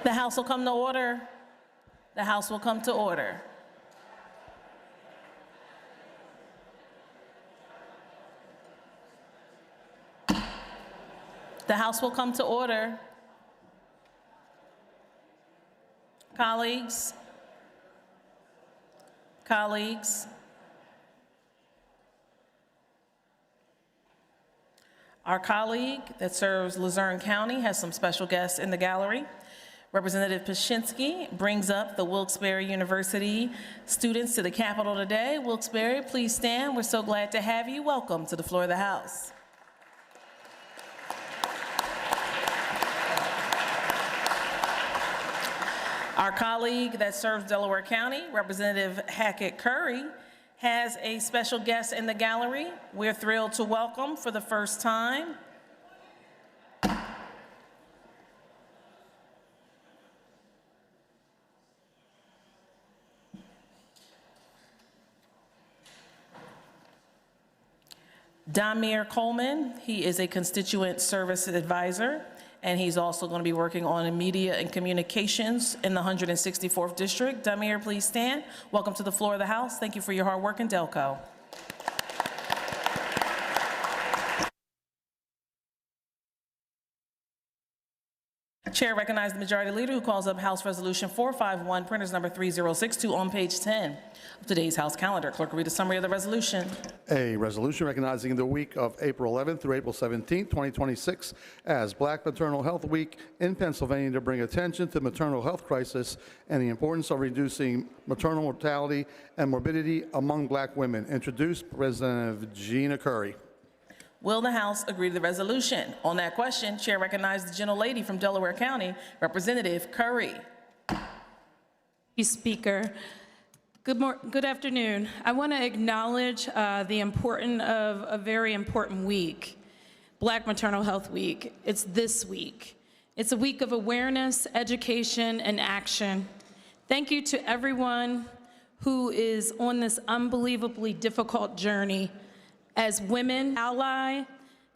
The House will come to order. The House will come to order. The House will come to order. Colleagues, colleagues. Our colleague that serves Luzerne County has some special guests in the gallery. Representative Pashinsky brings up the Wilkes-Barre University students to the Capitol today. Wilkes-Barre, please stand. We're so glad to have you. Welcome to the floor of the House. Our colleague that serves Delaware County, Representative Hackett Curry, has a special guest in the gallery. We're thrilled to welcome for the first time Damir Coleman. He is a constituent service advisor, and he's also going to be working on media and communications in the 164th District. Damir, please stand. Welcome to the floor of the House. Thank you for your hard work in Delco. Chair recognizes the Majority Leader who calls up House Resolution 451, printers number 3062 on page 10 of today's House calendar. Clerk will read a summary of the resolution. A resolution recognizing the week of April 11th through April 17th, 2026 as Black Maternal Health Week in Pennsylvania to bring attention to the maternal health crisis and the importance of reducing maternal mortality and morbidity among Black women. Introduced Representative Gina Curry. Will the House agree to the resolution? On that question, Chair recognizes the gentlelady from Delaware County, Representative Curry. Thank you, Speaker. Good afternoon. I want to acknowledge the importance of a very important week, Black Maternal Health Week. It's this week. It's a week of awareness, education, and action. Thank you to everyone who is on this unbelievably difficult journey as women, ally,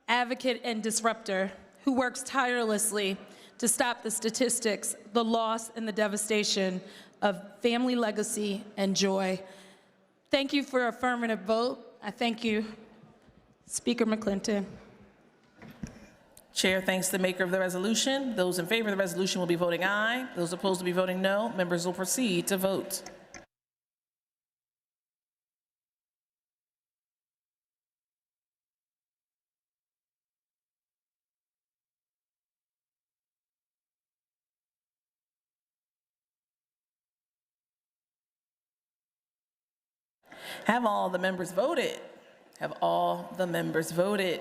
advocate, and disruptor who works tirelessly to stop the statistics, the loss, and the devastation of family legacy and joy. Thank you for your affirmative vote. I thank you, Speaker McClinton. Chair thanks the maker of the resolution. Those in favor of the resolution will be voting aye. Those opposed will be voting no. Members will proceed to vote. Have all the members voted? Have all the members voted?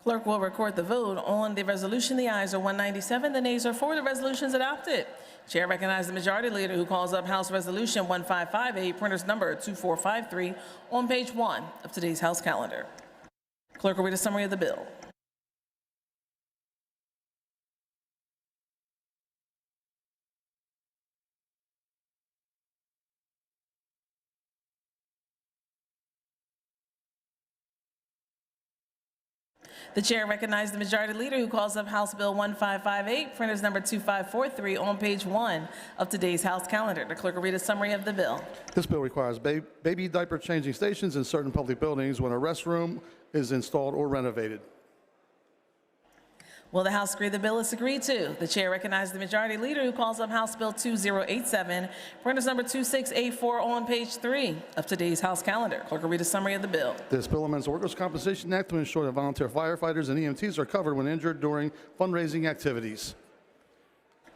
Clerk will record the vote on the resolution. The ayes are 197, the nays are 4. The resolution is adopted. Chair recognizes the Majority Leader who calls up House Resolution 1558, printer's number 2453, on page 1 of today's House calendar. Clerk will read a summary of the bill. The chair recognizes the Majority Leader who calls up House Bill 1558, printer's number 2543, on page 1 of today's House calendar. The clerk will read a summary of the bill. This bill requires baby diaper changing stations in certain public buildings when a restroom is installed or renovated. Will the House agree the bill is agreed to? The chair recognizes the Majority Leader who calls up House Bill 2087, printer's number 2684, on page 3 of today's House calendar. Clerk will read a summary of the bill. This bill amends the Workers' Compensation Act to ensure that volunteer firefighters and EMTs are covered when injured during fundraising activities.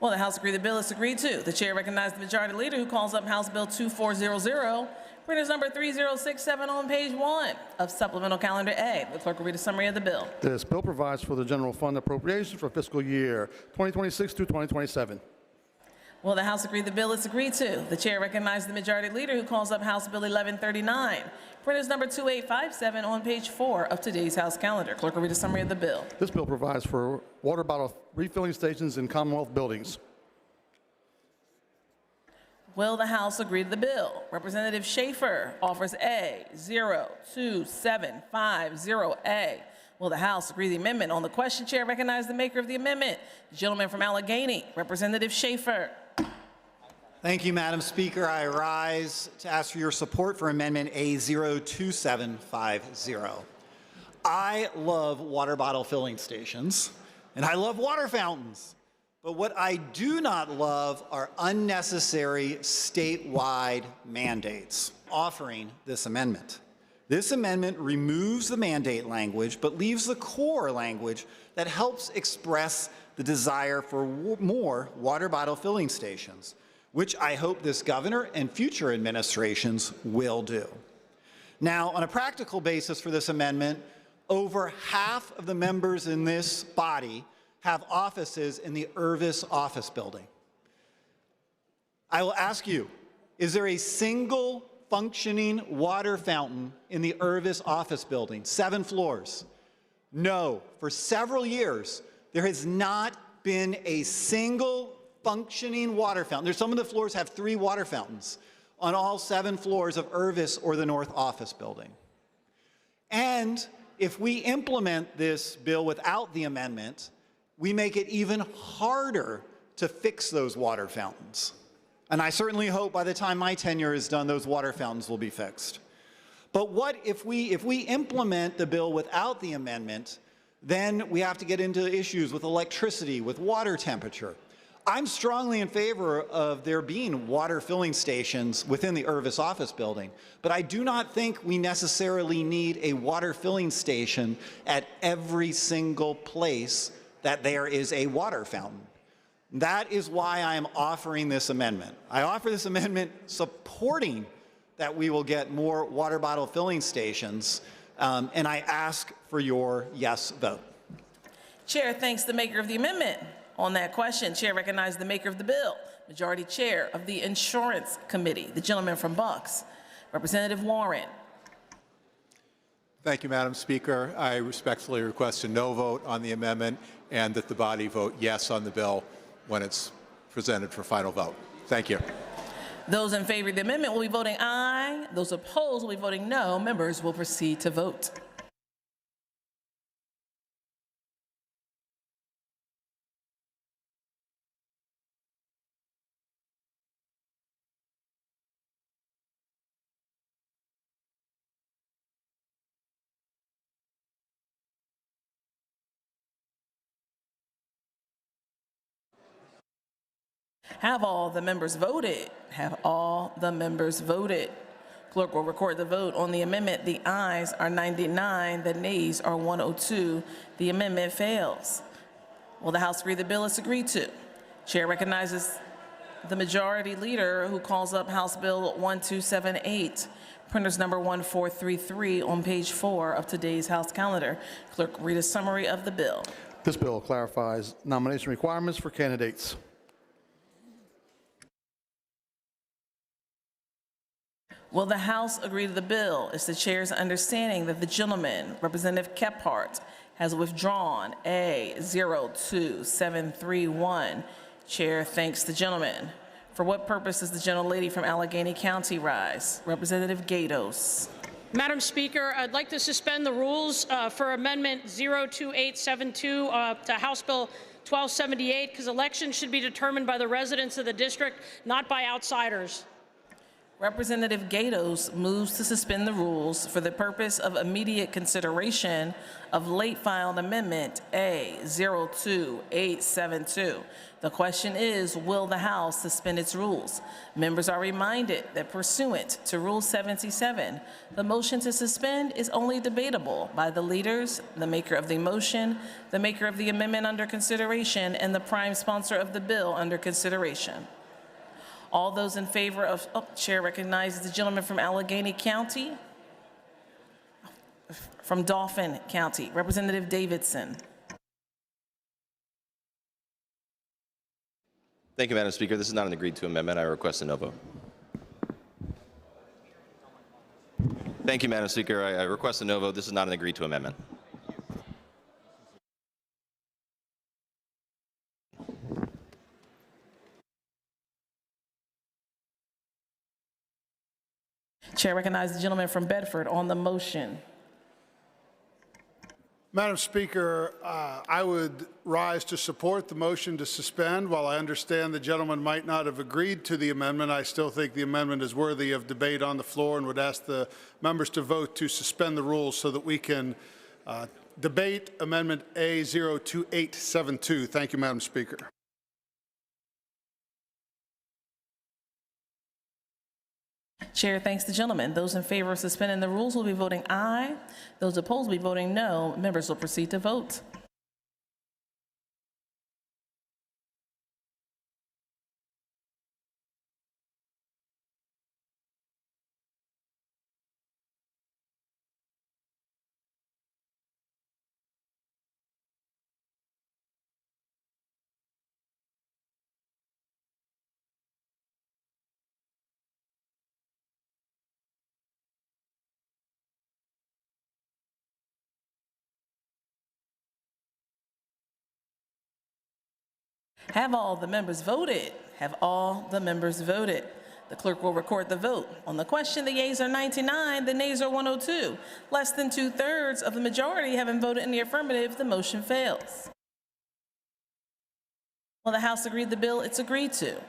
Will the House agree the bill is agreed to? The chair recognizes the Majority Leader who calls up House Bill 2400, printer's number 3067, on page 1 of Supplemental Calendar A. The clerk will read a summary of the bill. This bill provides for the general fund appropriation for fiscal year 2026 through 2027. Will the House agree the bill is agreed to? The chair recognizes the Majority Leader who calls up House Bill 1139, printer's number 2857, on page 4 of today's House calendar. Clerk will read a summary of the bill. This bill provides for water bottle refilling stations in Commonwealth buildings. Will the House agree to the bill? Representative Schaefer offers A, 027750A. Will the House agree to the amendment? On the question, chair recognizes the maker of the amendment, the gentleman from Allegheny, Representative Schaefer. Thank you, Madam Speaker. I rise to ask for your support for Amendment A02750. I love water bottle filling stations, and I love water fountains. But what I do not love are unnecessary statewide mandates. Offering this amendment. This amendment removes the mandate language, but leaves the core language that helps express the desire for more water bottle filling stations, which I hope this governor and future administrations will do. Now, on a practical basis for this amendment, over half of the members in this body have offices in the Irvis office building. I will ask you, is there a single functioning water fountain in the Irvis office building? 7 floors. No, for several years, there has not been a single functioning water fountain. Some of the floors have 3 water fountains on all 7 floors of Irvis or the North office building. And if we implement this bill without the amendment, we make it even harder to fix those water fountains. And I certainly hope by the time my tenure is done, those water fountains will be fixed. But what if we implement the bill without the amendment, then we have to get into issues with electricity, with water temperature. I'm strongly in favor of there being water filling stations within the Irvis office building, but I do not think we necessarily need a water filling station at every single place that there is a water fountain. That is why I am offering this amendment. I offer this amendment supporting that we will get more water bottle filling stations, and I ask for your yes vote. Chair thanks the maker of the amendment. On that question, chair recognizes the maker of the bill, Majority Chair of the Insurance Committee, the gentleman from Bucks, Representative Warren. Thank you, Madam Speaker. I respectfully request a no vote on the amendment and that the body vote yes on the bill when it's presented for final vote. Thank you. Those in favor of the amendment will be voting aye. Those opposed will be voting no. Members will proceed to vote. Have all the members voted? Have all the members voted? Clerk will record the vote on the amendment. The ayes are 99, the nays are 102. The amendment fails. Will the House agree the bill is agreed to? Chair recognizes the majority leader who calls up House Bill 1278, printers number 1433 on page 4 of today's House calendar. Clerk, read a summary of the bill. This bill clarifies nomination requirements for candidates. Will the House agree to the bill? It's the chair's understanding that the gentleman, Representative Kephart, has withdrawn A02731. Chair thanks the gentleman. For what purpose does the gentlelady from Allegheny County rise? Representative Gatos. Madam Speaker, I'd like to suspend the rules for Amendment 02872 to House Bill 1278 because elections should be determined by the residents of the district, not by outsiders. Representative Gatos moves to suspend the rules for the purpose of immediate consideration of late filed amendment A02872. The question is, will the House suspend its rules? Members are reminded that pursuant to Rule 77, the motion to suspend is only debatable by the leaders, the maker of the motion, the maker of the amendment under consideration, and the prime sponsor of the bill under consideration. All those in favor of, Chair recognizes the gentleman from Allegheny County, from Dauphin County, Representative Davidson. Thank you, Madam Speaker. This is not an agreed to amendment. I request a no vote. Thank you, Madam Speaker. I request a no vote. This is not an agreed to amendment. Chair recognizes the gentleman from Bedford on the motion. Madam Speaker, I would rise to support the motion to suspend. While I understand the gentleman might not have agreed to the amendment, I still think the amendment is worthy of debate on the floor and would ask the members to vote to suspend the rules so that we can debate Amendment A02872. Thank you, Madam Speaker. Chair thanks the gentleman. Those in favor of suspending the rules will be voting aye. Those opposed will be voting no. Members will proceed to vote. Have all the members voted? Have all the members voted? The clerk will record the vote. On the question, the yeas are 99, the nays are 102. Less than 2/3 of the majority having voted in the affirmative, the motion fails. Will the House agree the bill? It's agreed to.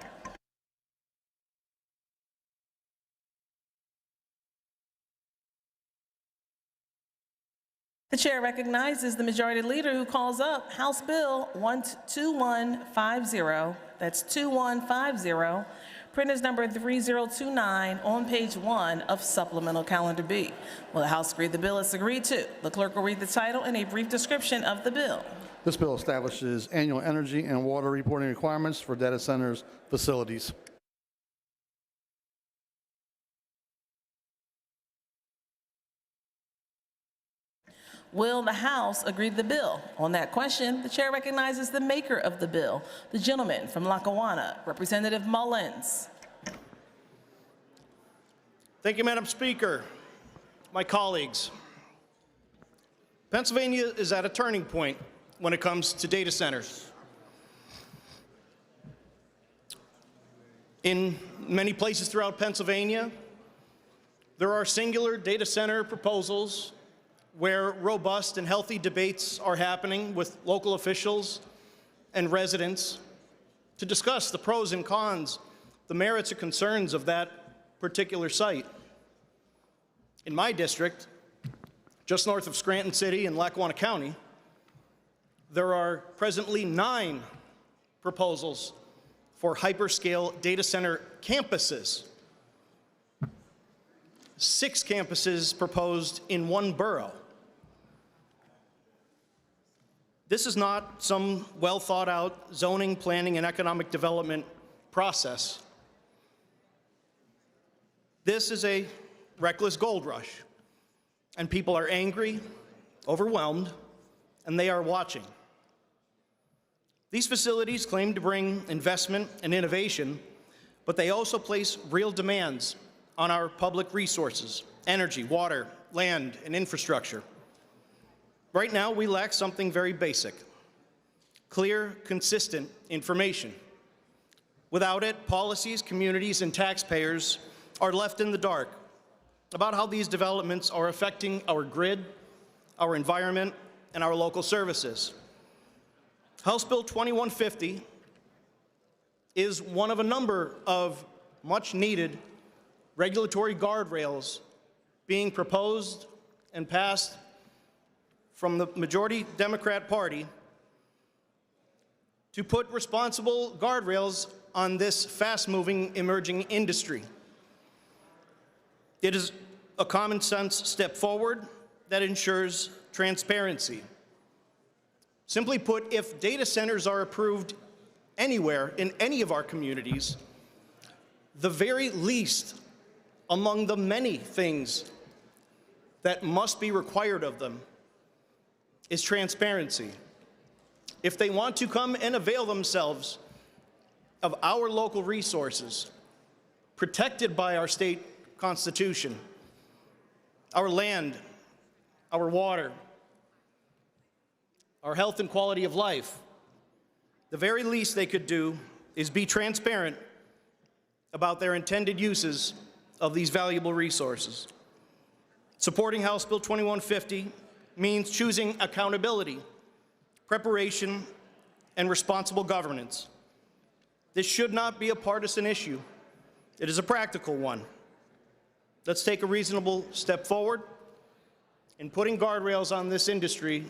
The chair recognizes the majority leader who calls up House Bill 2150, that's 2150, printers number 3029 on page 1 of supplemental calendar B. Will the House agree the bill is agreed to? The clerk will read the title and a brief description of the bill. This bill establishes annual energy and water reporting requirements for data centers facilities. Will the House agree to the bill? On that question, the chair recognizes the maker of the bill, the gentleman from Lackawanna, Representative Mullins. Thank you, Madam Speaker. My colleagues, Pennsylvania is at a turning point when it comes to data centers. In many places throughout Pennsylvania, there are singular data center proposals where robust and healthy debates are happening with local officials and residents to discuss the pros and cons, the merits and concerns of that particular site. In my district, just north of Scranton City in Lackawanna County, there are presently 9 proposals for hyperscale data center campuses. 6 campuses proposed in 1 borough. This is not some well-thought-out zoning, planning, and economic development process. This is a reckless gold rush, and people are angry, overwhelmed, and they are watching. These facilities claim to bring investment and innovation, but they also place real demands on our public resources, energy, water, land, and infrastructure. Right now, we lack something very basic: clear, consistent information. Without it, policies, communities, and taxpayers are left in the dark about how these developments are affecting our grid, our environment, and our local services. House Bill 2150 is one of a number of much-needed regulatory guardrails being proposed and passed from the majority Democrat Party to put responsible guardrails on this fast-moving, emerging industry. It is a common-sense step forward that ensures transparency. Simply put, if data centers are approved anywhere in any of our communities, the very least among the many things that must be required of them is transparency. If they want to come and avail themselves of our local resources, protected by our state constitution, our land, our water, our health and quality of life, the very least they could do is be transparent about their intended uses of these valuable resources. Supporting House Bill 2150 means choosing accountability, preparation, and responsible governance. This should not be a partisan issue. It is a practical one. Let's take a reasonable step forward in putting guardrails on this industry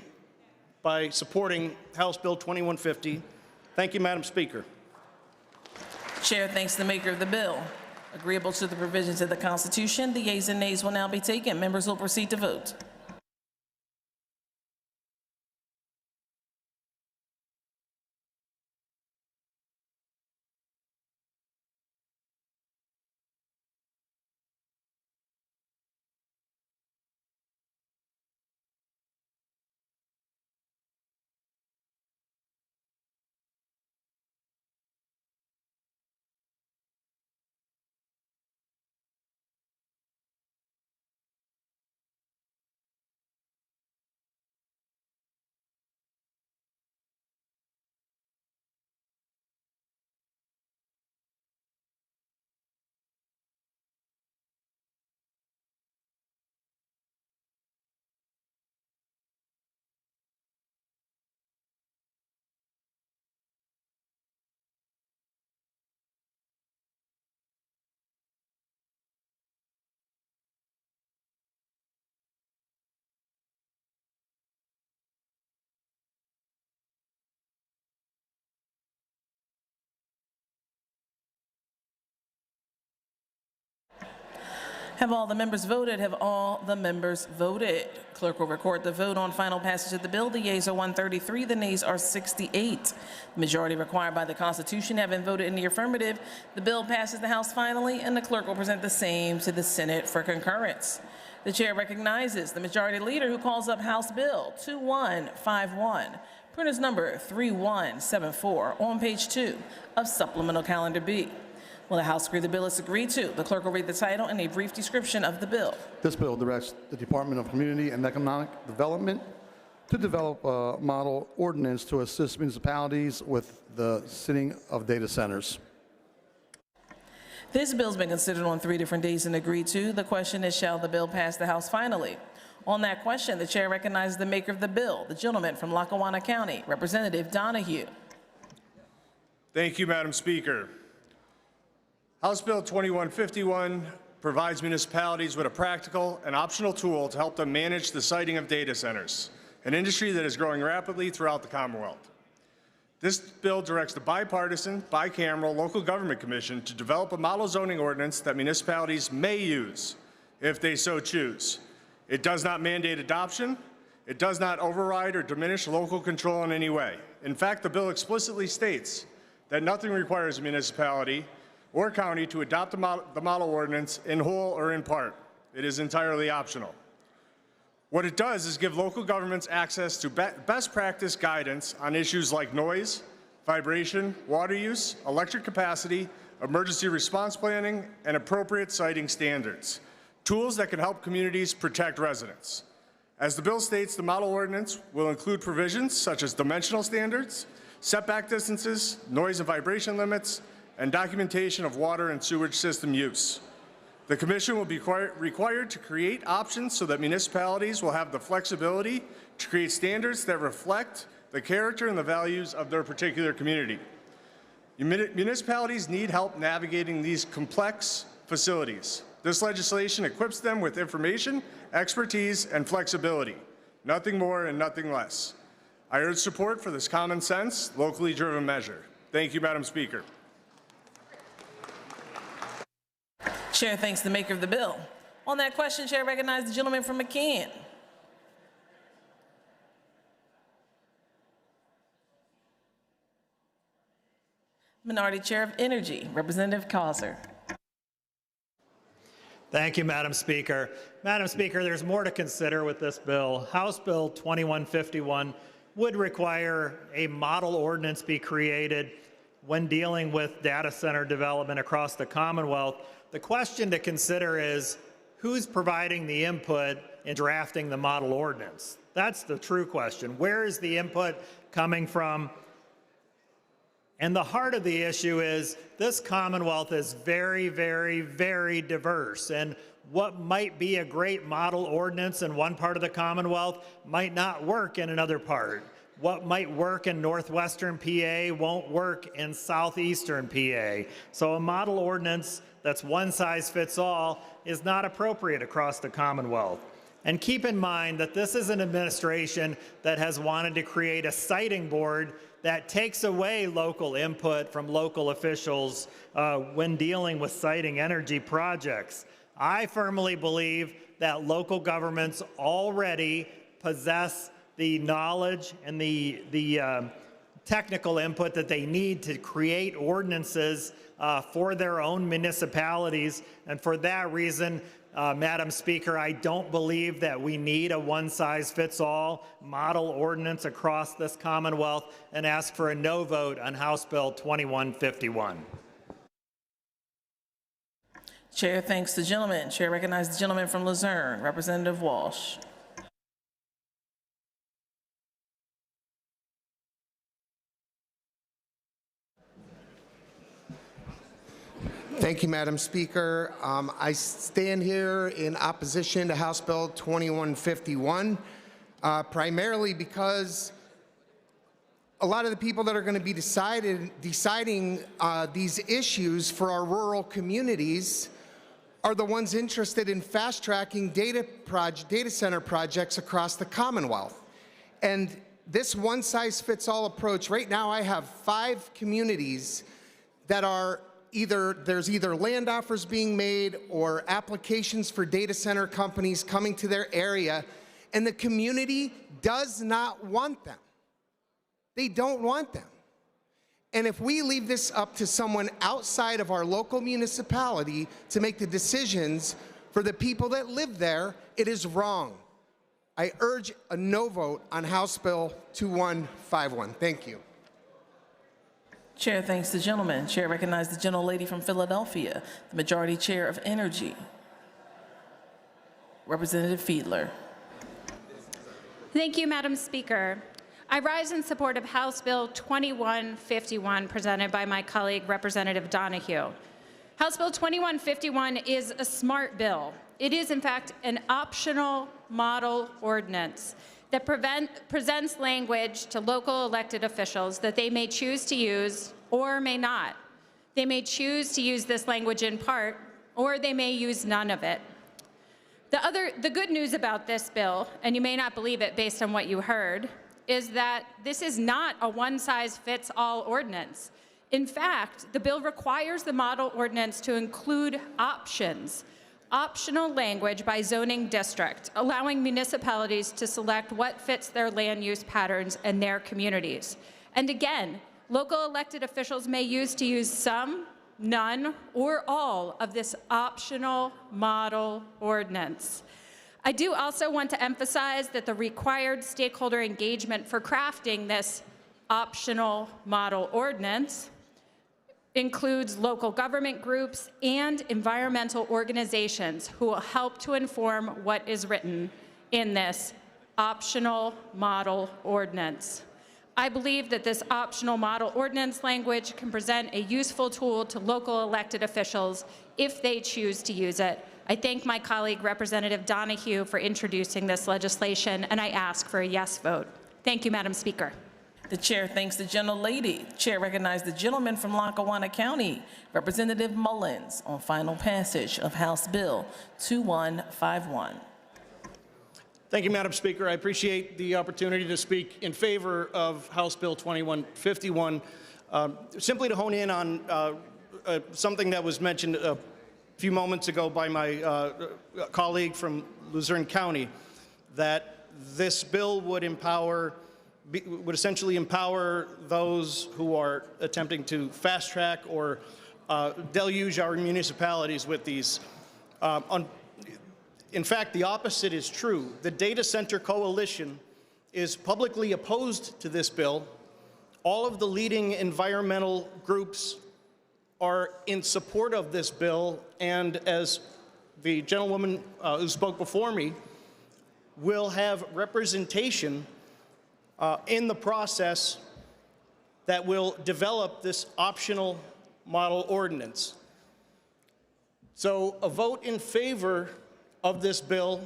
by supporting House Bill 2150. Thank you, Madam Speaker. Chair thanks the maker of the bill. Agreeable to the provisions of the Constitution, the yeas and nays will now be taken. Members will proceed to vote. Have all the members voted? Have all the members voted? Clerk will record the vote on final passage of the bill. The yeas are 133, the nays are 68. The majority required by the Constitution having voted in the affirmative, the bill passes the House finally, and the clerk will present the same to the Senate for concurrence. The chair recognizes the Majority Leader who calls up House Bill 2151, printer's number 3174, on page 2 of Supplemental Calendar B. Will the House agree the bill is agreed to? The clerk will read the title and a brief description of the bill. This bill directs the Department of Community and Economic Development to develop a model ordinance to assist municipalities with the sitting of data centers. This bill's been considered on 3 different days and agreed to. The question is, shall the bill pass the House finally? On that question, the chair recognizes the maker of the bill, the gentleman from Lackawanna County, Representative Donahue. Thank you, Madam Speaker. House Bill 2151 provides municipalities with a practical and optional tool to help them manage the siting of data centers, an industry that is growing rapidly throughout the Commonwealth. This bill directs the bipartisan, bicameral Local Government Commission to develop a model zoning ordinance that municipalities may use if they so choose. It does not mandate adoption. It does not override or diminish local control in any way. In fact, the bill explicitly states that nothing requires a municipality or county to adopt the model ordinance in whole or in part. It is entirely optional. What it does is give local governments access to best practice guidance on issues like noise, vibration, water use, electric capacity, emergency response planning, and appropriate siting standards, tools that can help communities protect residents. As the bill states, the model ordinance will include provisions such as dimensional standards, setback distances, noise and vibration limits, and documentation of water and sewage system use. The Commission will be required to create options so that municipalities will have the flexibility to create standards that reflect the character and the values of their particular community. Municipalities need help navigating these complex facilities. This legislation equips them with information, expertise, and flexibility. Nothing more and nothing less. I urge support for this common sense, locally driven measure. Thank you, Madam Speaker. Chair thanks the maker of the bill. On that question, chair recognizes the gentleman from McKean. Minority Chair of Energy, Representative Causer. Thank you, Madam Speaker. Madam Speaker, there's more to consider with this bill. House Bill 2151 would require a model ordinance be created when dealing with data center development across the Commonwealth. The question to consider is, who's providing the input in drafting the model ordinance? That's the true question. Where is the input coming from? And the heart of the issue is this Commonwealth is very, very, very diverse. And what might be a great model ordinance in one part of the Commonwealth might not work in another part. What might work in northwestern PA won't work in southeastern PA. So a model ordinance that's one size fits all is not appropriate across the Commonwealth. And keep in mind that this is an administration that has wanted to create a siting board that takes away local input from local officials when dealing with siting energy projects. I firmly believe that local governments already possess the knowledge and the technical input that they need to create ordinances for their own municipalities. And for that reason, Madam Speaker, I don't believe that we need a one-size-fits-all model ordinance across this Commonwealth, and ask for a no vote on House Bill 2151. Chair thanks the gentleman. Chair recognizes the gentleman from Luzerne, Representative Walsh. Thank you, Madam Speaker. I stand here in opposition to House Bill 2151, primarily because a lot of the people that are going to be deciding these issues for our rural communities are the ones interested in fast-tracking data center projects across the Commonwealth. And this one-size-fits-all approach, right now I have 5 communities that are there's either land offers being made or applications for data center companies coming to their area, and the community does not want them. They don't want them. And if we leave this up to someone outside of our local municipality to make the decisions For the people that live there, it is wrong. I urge a no vote on House Bill 2151. Thank you. Chair thanks the gentleman. Chair recognizes the gentlelady from Philadelphia, the Majority Chair of Energy, Representative Fiedler. Thank you, Madam Speaker. I rise in support of House Bill 2151 presented by my colleague, Representative Donahue. House Bill 2151 is a smart bill. It is, in fact, an optional model ordinance that presents language to local elected officials that they may choose to use or may not. They may choose to use this language in part, or they may use none of it. The good news about this bill, and you may not believe it based on what you heard, is that this is not a one-size-fits-all ordinance. In fact, the bill requires the model ordinance to include optional language by zoning district, allowing municipalities to select what fits their land use patterns and their communities. And again, local elected officials may use some, none, or all of this optional model ordinance. I do also want to emphasize that the required stakeholder engagement for crafting this optional model ordinance includes local government groups and environmental organizations who will help to inform what is written in this optional model ordinance. I believe that this optional model ordinance language can present a useful tool to local elected officials if they choose to use it. I thank my colleague, Representative Donahue, for introducing this legislation, and I ask for a yes vote. Thank you, Madam Speaker. The chair thanks the gentlelady. Chair recognizes the gentleman from Lackawanna County, Representative Mullins, on final passage of House Bill 2151. Thank you, Madam Speaker. I appreciate the opportunity to speak in favor of House Bill 2151. Simply to hone in on something that was mentioned a few moments ago by my colleague from Luzerne County, that this bill would essentially empower those who are attempting to fast track or deluge our municipalities with these. In fact, the opposite is true. The Data Center Coalition is publicly opposed to this bill. All of the leading environmental groups are in support of this bill, and as the gentlewoman who spoke before me, will have representation in the process that will develop this optional model ordinance. So a vote in favor of this bill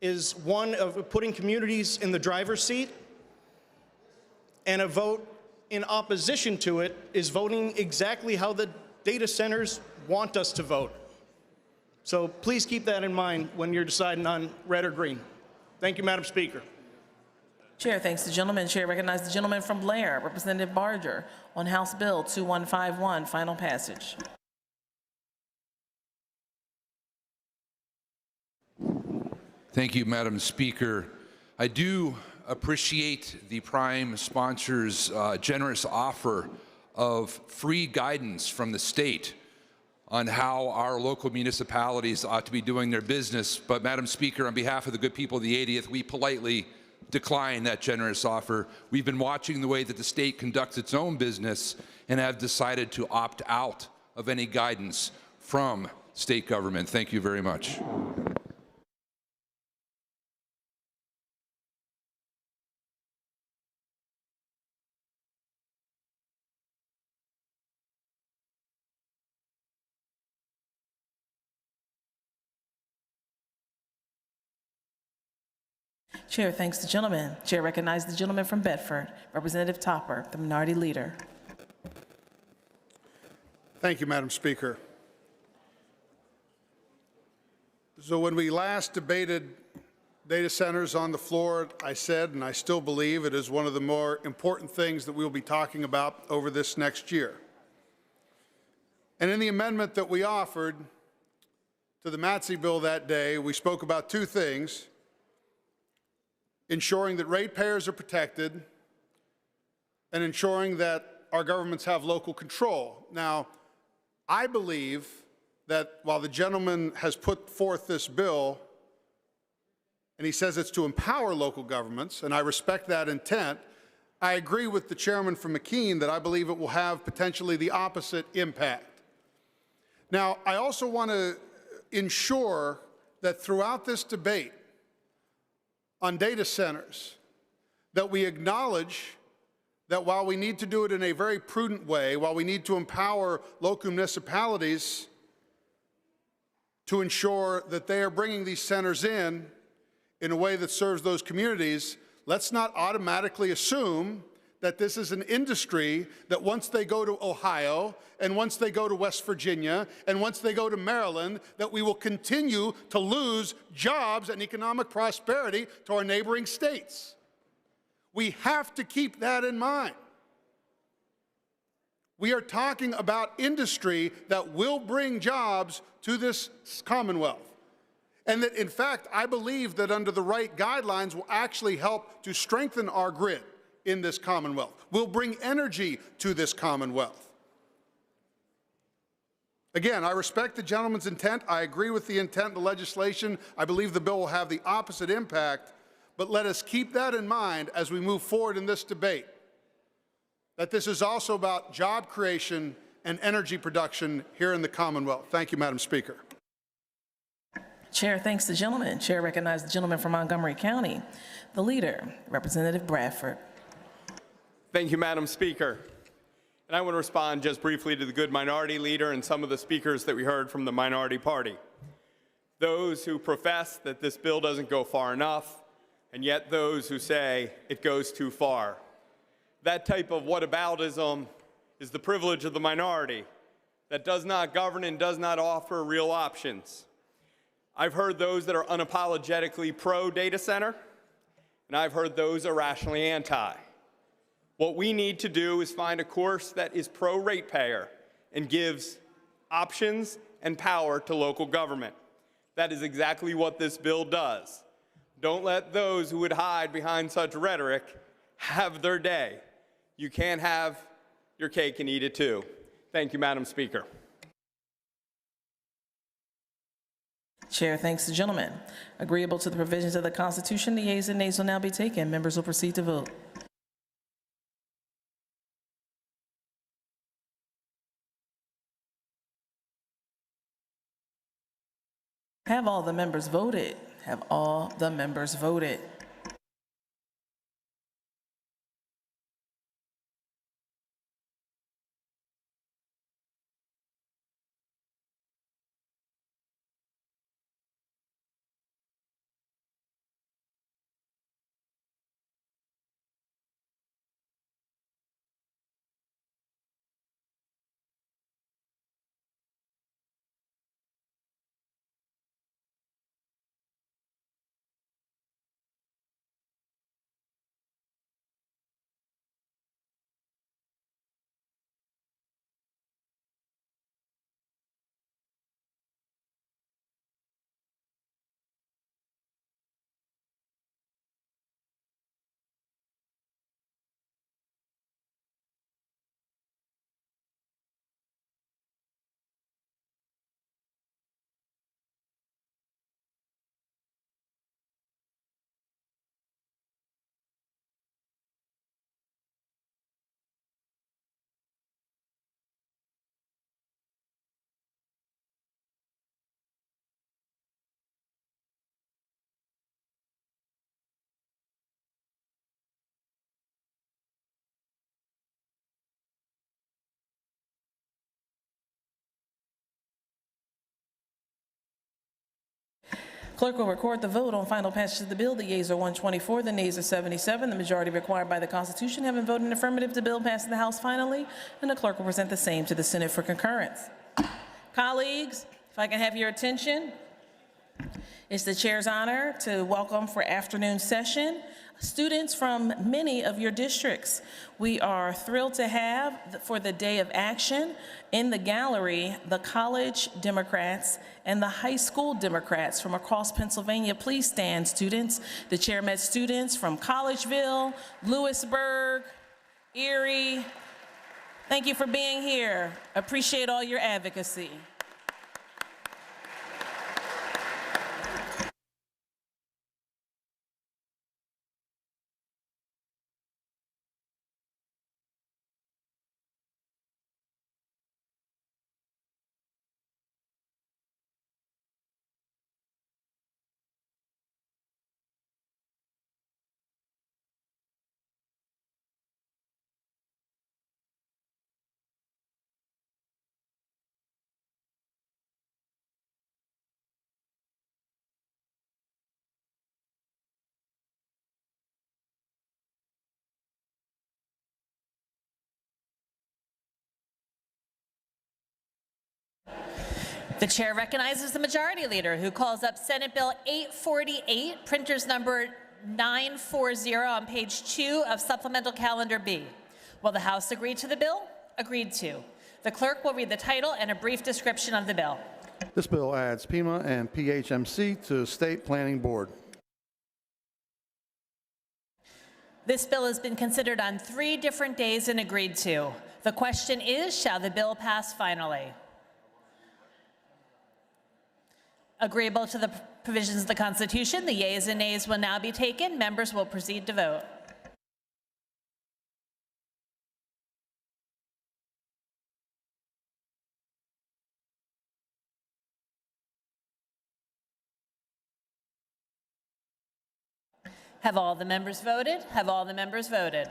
is one of putting communities in the driver's seat, and a vote in opposition to it is voting exactly how the data centers want us to vote. So please keep that in mind when you're deciding on red or green. Thank you, Madam Speaker. Chair thanks the gentleman. Chair recognizes the gentleman from Blair, Representative Barger, on House Bill 2151, final passage. Thank you, Madam Speaker. I do appreciate the prime sponsor's generous offer of free guidance from the state on how our local municipalities ought to be doing their business. But Madam Speaker, on behalf of the good people of the 80th, we politely decline that generous offer. We've been watching the way that the state conducts its own business and have decided to opt out of any guidance from state government. Thank you very much. Chair thanks the gentleman. Chair recognizes the gentleman from Bedford, Representative Topper, the minority leader. Thank you, Madam Speaker. So when we last debated data centers on the floor, I said, and I still believe, it is one of the more important things that we'll be talking about over this next year. And in the amendment that we offered to the Matsey bill that day, we spoke about two things: ensuring that ratepayers are protected and ensuring that our governments have local control. Now, I believe that while the gentleman has put forth this bill, and he says it's to empower local governments, and I respect that intent, I agree with the chairman from McKean that I believe it will have potentially the opposite impact. Now, I also want to ensure that throughout this debate on data centers, that we acknowledge that while we need to do it in a very prudent way, while we need to empower local municipalities to ensure that they are bringing these centers in a way that serves those communities, let's not automatically assume that this is an industry that once they go to Ohio, and once they go to West Virginia, and once they go to Maryland, that we will continue to lose jobs and economic prosperity to our neighboring states. We have to keep that in mind. We are talking about industry that will bring jobs to this Commonwealth. And that, in fact, I believe that under the right guidelines will actually help to strengthen our grid in this Commonwealth. We'll bring energy to this Commonwealth. Again, I respect the gentleman's intent. I agree with the intent of the legislation. I believe the bill will have the opposite impact. But let us keep that in mind as we move forward in this debate, that this is also about job creation and energy production here in the Commonwealth. Thank you, Madam Speaker. Chair thanks the gentleman. Chair recognizes the gentleman from Montgomery County. The leader, Representative Bradford. Thank you, Madam Speaker. And I want to respond just briefly to the good minority leader and some of the speakers that we heard from the minority party. Those who profess that this bill doesn't go far enough, and yet those who say it goes too far. That type of whataboutism is the privilege of the minority that does not govern and does not offer real options. I've heard those that are unapologetically pro-data center, and I've heard those irrationally anti. What we need to do is find a course that is pro-ratepayer and gives options and power to local government. That is exactly what this bill does. Don't let those who would hide behind such rhetoric have their day. You can't have your cake and eat it too. Thank you, Madam Speaker. Chair thanks the gentleman. Agreeable to the provisions of the Constitution, the yeas and nays will now be taken. Members will proceed to vote. Have all the members voted? Have all the members voted? Clerk will record the vote on final passage of the bill. The yeas are 124, the nays are 77. The majority required by the Constitution having voted in affirmative, the bill passed in the House finally, and the clerk will present the same to the Senate for concurrence. Colleagues, if I can have your attention. It's the chair's honor to welcome for afternoon session students from many of your districts. We are thrilled to have for the day of action in the gallery the college Democrats and the high school Democrats from across Pennsylvania. Please stand, students. The chair met students from Collegeville, Lewisburg, Erie. Thank you for being here. Appreciate all your advocacy. The chair recognizes the majority leader, who calls up Senate Bill 848, printers number 940 on page 2 of Supplemental Calendar B. Will the House agree to the bill? Agreed to. The clerk will read the title and a brief description of the bill. This bill adds PEMA and PHMC to State Planning Board. This bill has been considered on 3 different days and agreed to. The question is, shall the bill pass finally? Agreeable to the provisions of the Constitution, the yeas and nays will now be taken. Members will proceed to vote. Have all the members voted? Have all the members voted?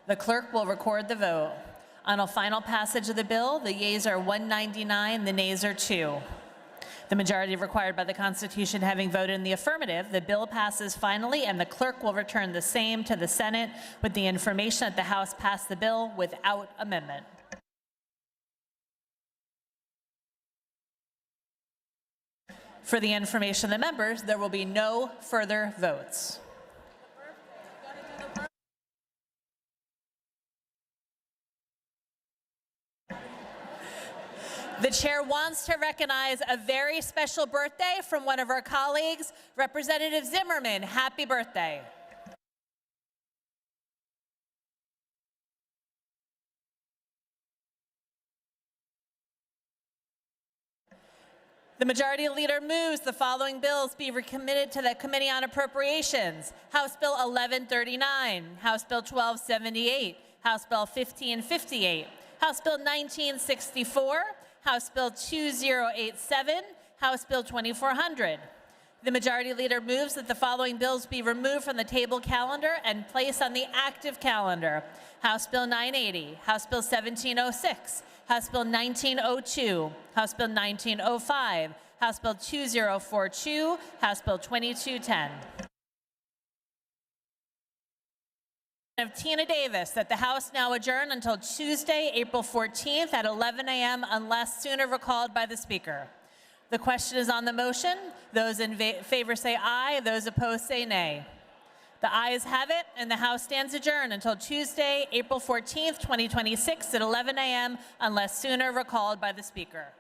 The clerk will record the vote. On a final passage of the bill, the yeas are 199, the nays are 2. The majority required by the Constitution having voted in the affirmative, the bill passes finally, and the clerk will return the same to the Senate with the information that the House passed the bill without amendment. For the information of the members, there will be no further votes. The chair wants to recognize a very special birthday from one of our colleagues, Representative Zimmerman. Happy birthday. The majority leader moves the following bills be recommitted to the Committee on Appropriations: House Bill 1139, House Bill 1278, House Bill 1558, House Bill 1964, House Bill 2087, House Bill 2400. The majority leader moves that the following bills be removed from the table calendar and placed on the active calendar: House Bill 980, House Bill 1706, House Bill 1902, House Bill 1905, House Bill 2042, House Bill 2210. Of Tina Davis, that the House now adjourn until Tuesday, April 14th at 11 a.m. unless sooner recalled by the Speaker. The question is on the motion. Those in favor say aye. Those opposed say nay. The ayes have it, and the House stands adjourned until Tuesday, April 14th, 2026 at 11 a.m. unless sooner recalled by the Speaker.